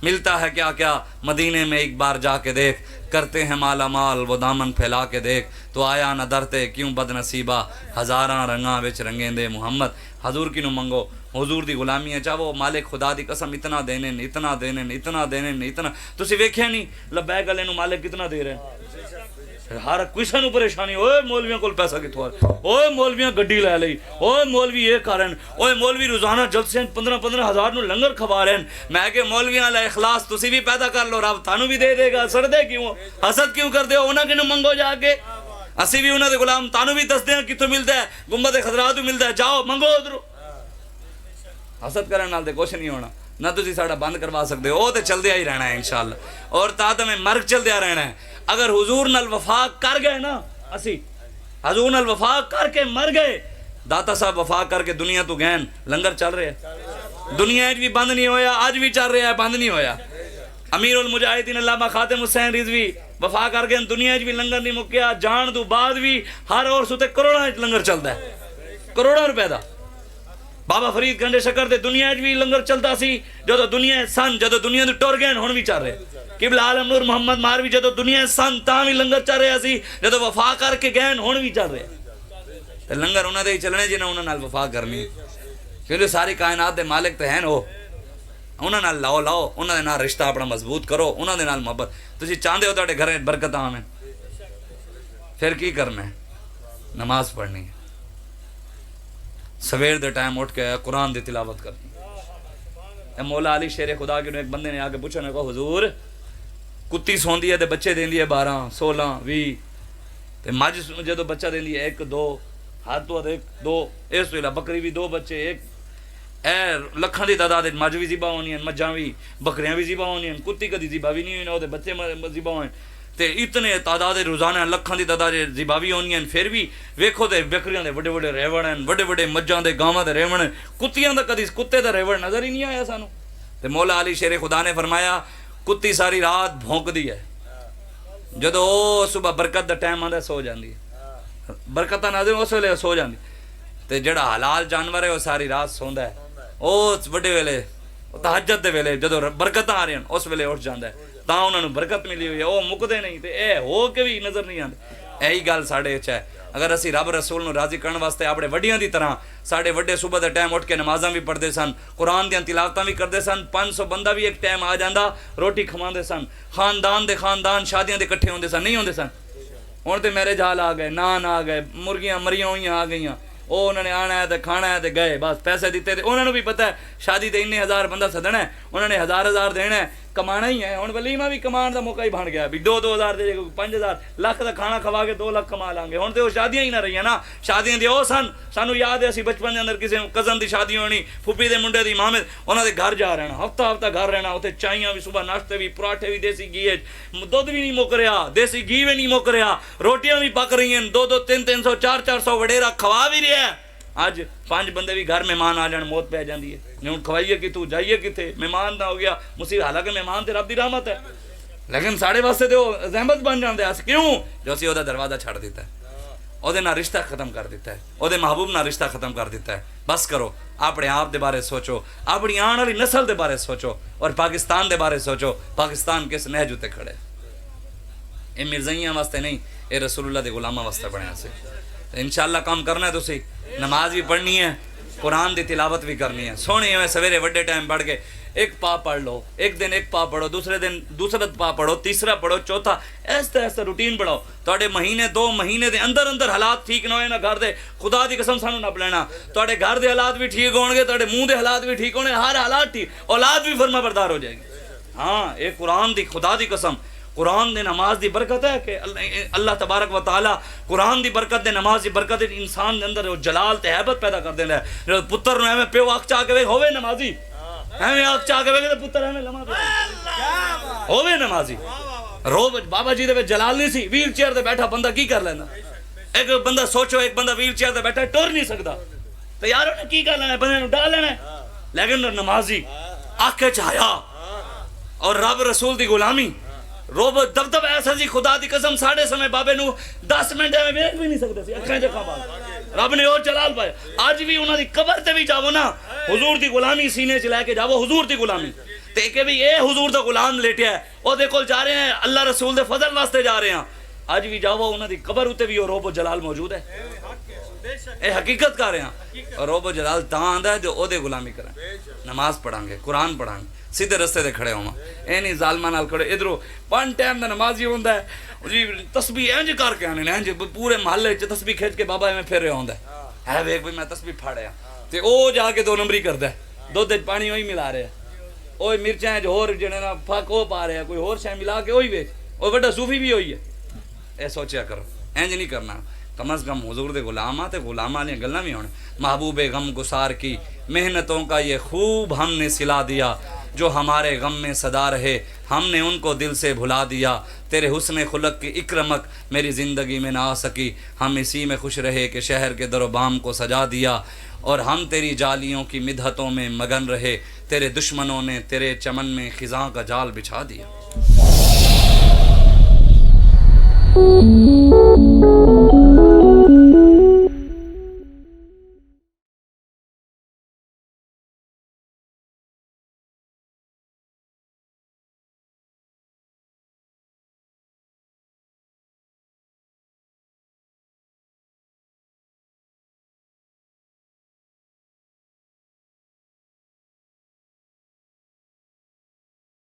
[SPEAKER 1] ملتا ہے کیا کیا مدینے میں ایک بار جا کے دیکھ، کرتے ہیں مالا مال وہ دامن پھیلا کے دیکھ، تو آیا نہ درتے کیوں بد نصیبہ، ہزاراں رنگاں وچ رنگیں دے محمد. حضور کی نو منگو، حضور دی غلامی ہے. چاہو مالک خدا دی قسم اتنا دینے اتنا دینے اتنا دینے اتنا. تسی ویکھیا نہیں لبیک والے نو مالک کتنا دے رہے ہیں. ہر کسے نو پریشانی، اوے مولویاں کول پیسہ کتھوں آ، اوے مولویاں گڈی لے لئی، اوے مولوی یہ کرن، اوے مولوی روزانہ جلسے 15-15 ہزار نو لنگر کھوا رہے ہیں. میں کہ مولویاں والا اخلاص تسی بھی پیدا کر لو، رب تانوں بھی دے دے گا. سڑدے کیوں، حسد کیوں کردے ہو؟ انہاں کنوں منگو جا کے. اسی بھی انہاں دے غلام، تانوں بھی دس دیاں کتھوں ملدا ہے، گنبد خضرا تو ملدا ہے. جاؤ منگو ادھروں. حسد کرن نال تے کچھ نہیں ہونا. نہ تسی ساڈا بند کروا سکدے ہو، او تے چلدیا ہی رہنا ہے انشاءاللہ، اور تا تے میں مرگ چلدیا رہنا ہے. اگر حضور نال وفا کر گئے نا، اسی حضور نال وفا کر کے مر گئے. داتا صاحب وفا کر کے دنیا تو گئے، لنگر چل رہے ہیں دنیا بھی بند نہیں ہویا، آج بھی چل رہا ہے، بند نہیں ہویا. امیر المجاہدین علامہ خاتم حسین رضوی وفا کر گئے، دنیا بھی لنگر نہیں مکیا. جان تو بعد بھی ہر اور سوتے کروڑاں لنگر چلتا ہے، کروڑاں روپے دا. بابا فرید گنڈے شکر دے دنیا بھی لنگر چلتا سی، جدو دنیا سن، جدو دنیا تو ٹر گئے ہن بھی چل رہے. قبلہ عالم نور محمد ماروی جدو دنیا سن تاں بھی لنگر چل رہا سی، جدو وفا کر کے گئے ہن بھی چل رہے. تے لنگر انہاں دے ہی چلنے جنہاں انہاں نال وفا کرنی، کیونکہ ساری کائنات دے مالک تے ہیں وہ. انہاں نال لاؤ انہاں دے نال رشتہ اپنا مضبوط کرو، انہاں دے نال محبت. تسی چاہندے ہو تواڈے گھر برکت آویں، پھر کی کرنا ہے؟ نماز پڑھنی ہے، سویر دے ٹائم اٹھ کے قرآن دی تلاوت کرنی. اے مولا علی شیر خدا کے ایک بندے نے آ کے پوچھا، نے کہا حضور کتی سوندی ہے تے بچے دیندی ہے 12 16 20 تے مجھ جدو بچہ دیندی ہے 1 2 ہاتھ تو ایک دو اس ویلا بکری بھی دو بچے ایک اے لکھاں دی تعداد مجھ بھی ذبح ہونی ہیں مجھاں بھی بکریاں بھی ذبح ہونی ہیں کتی کدی ذبح بھی نہیں ہوئی نہ بچے ذبح ہوئے تے اتنے تعداد روزانہ لکھاں دی تعداد ذبح بھی ہونی ہیں پھر بھی ویکھو تے بکریاں دے بڑے بڑے ریوڑ ہیں بڑے بڑے مجھاں دے گاواں دے ریوڑ ہیں کتیاں دا کدی کتے دا ریوڑ نظر ہی نہیں آیا سانو تے مولا علی شیر خدا نے فرمایا کتی ساری رات بھونک دی ہے جدو صبح برکت دا ٹائم آندا سو جاندی ہے برکت نازل اس ویلے سو جاندی تے جڑا حلال جانور ہے وہ ساری رات سوندا ہے اس بڑے ویلے تہجد دے ویلے جدو برکتاں آ رہی ہیں اس ویلے اٹھ جاندا ہے تاں انہاں نوں برکت ملی ہوئی ہے وہ مکدے نہیں تے اے ہو کے بھی نظر نہیں آندے یہی گل ساڈے وچ ہے اگر اسی رب رسول نوں راضی کرن واسطے اپنے وڈیاں دی طرح ساڈے وڈے صبح دے ٹائم اٹھ کے نمازاں بھی پڑھدے سن قرآن دیاں تلاوتاں بھی کردے سن 500 بندہ بھی ایک ٹائم آ جاندا روٹی کھواندے سن خاندان شادیاں دے اکٹھے ہوندے سن نہیں ہوندے سن ہن تے میرے جال آ گئے نان آ گئے مرغیاں مریاں ہوئیاں آ گئیاں وہ انہوں نے آنا ہے تے کھانا ہے تے گئے بس پیسے دیتے تے انہوں نے بھی پتہ ہے شادی تے اتنے ہزار بندہ سدنا ہے انہوں نے ہزار دینا ہے کمانا ہی ہے ہن ولیمہ بھی کمان دا موقع ہی بن گیا بھی 2-2 دے 5,000 لاکھ دا کھانا کھوا کے 2 لاکھ کما لیں گے ہن تے وہ شادیاں ہی نہ رہیاں نا شادیاں دی او سن سانو یاد ہے اسی بچپن دے اندر کسی کزن دی شادی ہونی پھوپھی دے منڈے دی مامے انہاں دے گھر جا رہنا ہفتہ گھر رہنا اوتھے چائیاں بھی صبح ناشتے بھی پراٹھے بھی دیسی گھی دودھ بھی نہیں مک رہا دیسی گھی بھی نہیں مک رہا روٹیاں بھی پک رہی ہیں 200 300 400 وڈیرا کھوا بھی رہا ہے آج 5 بندے بھی گھر مہمان آ جان موت پہ جاندی ہے نہیں ہوں کھوائیے کہ تو جائیے کتے مہمان نہ ہو گیا مصیبت حالانکہ مہمان تے رب دی رحمت ہے لیکن ساڑے واسطے تے وہ زحمت بن جاندے اس کیوں جو اسی دا دروازہ چھڑ دیتا ہے او دے نہ رشتہ ختم کر دیتا ہے او دے محبوب نہ رشتہ ختم کر دیتا ہے بس کرو اپنے آپ دے بارے سوچو اپنی آن والی نسل دے بارے سوچو اور پاکستان دے بارے سوچو پاکستان کس نہج تے کھڑے اے مرزائیاں واسطے نہیں اے رسول اللہ دے غلاماں واسطے بنیا سی انشاءاللہ کام کرنا ہے تسی نماز بھی پڑھنی ہے قرآن دی تلاوت بھی کرنی ہے سونے میں سویرے وڈے ٹائم پڑھ کے ایک پا پڑھ لو ایک دن ایک پا پڑھو دوسرے دن دوسرا پا پڑھو تیسرا پڑھو چوتھا ایسا روٹین پڑھو تواڈے مہینے 2 مہینے دے اندر حالات ٹھیک نہ ہوئے نہ گھر دے خدا دی قسم سانو نہ لینا تواڈے گھر دے حالات بھی ٹھیک ہون گے تواڈے منہ دے حالات بھی ٹھیک ہونے ہر حالات ٹھیک اولاد بھی فرما بردار ہو جائے گی ہاں ایک قرآن دی خدا دی قسم قرآن دے نماز دی برکت ہے کہ اللہ تبارک و تعالی قرآن دی برکت دے نماز دی برکت دے انسان دے اندر جلال تے ہیبت پیدا کر دیندا ہے پتر نو ایویں پیو اکھ چا کے وے ہوے نمازی ایویں اکھ چا کے وے تے پتر ایویں لمحہ ہوے نمازی رو بابا جی دے وچ جلال نہیں سی ویل چیئر تے بیٹھا بندہ کی کر لیندا ایک بندہ سوچو ایک بندہ ویل چیئر تے بیٹھا ٹر نہیں سکدا تے یار انہیں کی کر لینا بندے نو ڈال لینا لیکن نمازی اکھ وچ حیا اور رب رسول دی غلامی روب دب ایسا جی خدا دی قسم ساڑھے سمے بابے نو 10 منٹ میں ویکھ بھی نہیں سکتے سی اکھاں جکھا بات رب نے اور جلال پایا آج بھی انہاں دی قبر تے بھی جاؤ نا حضور دی غلامی سینے چ لے کے جاؤ حضور دی غلامی تے کہ بھی اے حضور دا غلام لیٹیا ہے او دے کول جا رہے ہیں اللہ رسول دے فضل واسطے جا رہے ہیں آج بھی جاؤ انہاں دی قبر اتے بھی روب و جلال موجود ہے اے حقیقت کر رہے ہیں اور روب و جلال تاں آندا ہے جو او دے غلامی کریں نماز پڑھاں گے قرآن پڑھاں گے سیدھے رستے دے کھڑے ہوں اے نہیں ظالماں نال کھڑے ادھروں 5 ٹائم دا نمازی ہوندا ہے جی تسبیح انج کر کے آنے انج پورے محلے وچ تسبیح کھچ کے بابا ایویں پھر رہا ہوندا ہے ویکھ بھئی میں تسبیح پھاڑیا تے او جا کے 2 نمبری کردا ہے دودھ وچ پانی وہی ملا رہا ہے اوے مرچاں جو ہور جڑے نا پھک او پا رہا کوئی ہور شے ملا کے وہی ویچ او بڑا صوفی بھی ہوئی ہے اے سوچیا کرو انج نہیں کرنا کم از کم حضور دے غلام تے غلاماں نے گلاں بھی ہون محبوب غم گسار کی محنتوں کا یہ خوب ہم نے سلا دیا جو ہمارے غم میں صدا رہے ہم نے ان کو دل سے بھلا دیا تیرے حسن خلق کی اکرمک میری زندگی میں نہ آ سکی ہم اسی میں خوش رہے کہ شہر کے در و بام کو سجا دیا اور ہم تیری جالیوں کی مدحتوں میں مگن رہے تیرے دشمنوں نے تیرے چمن میں خزاں کا جال بچھا دیا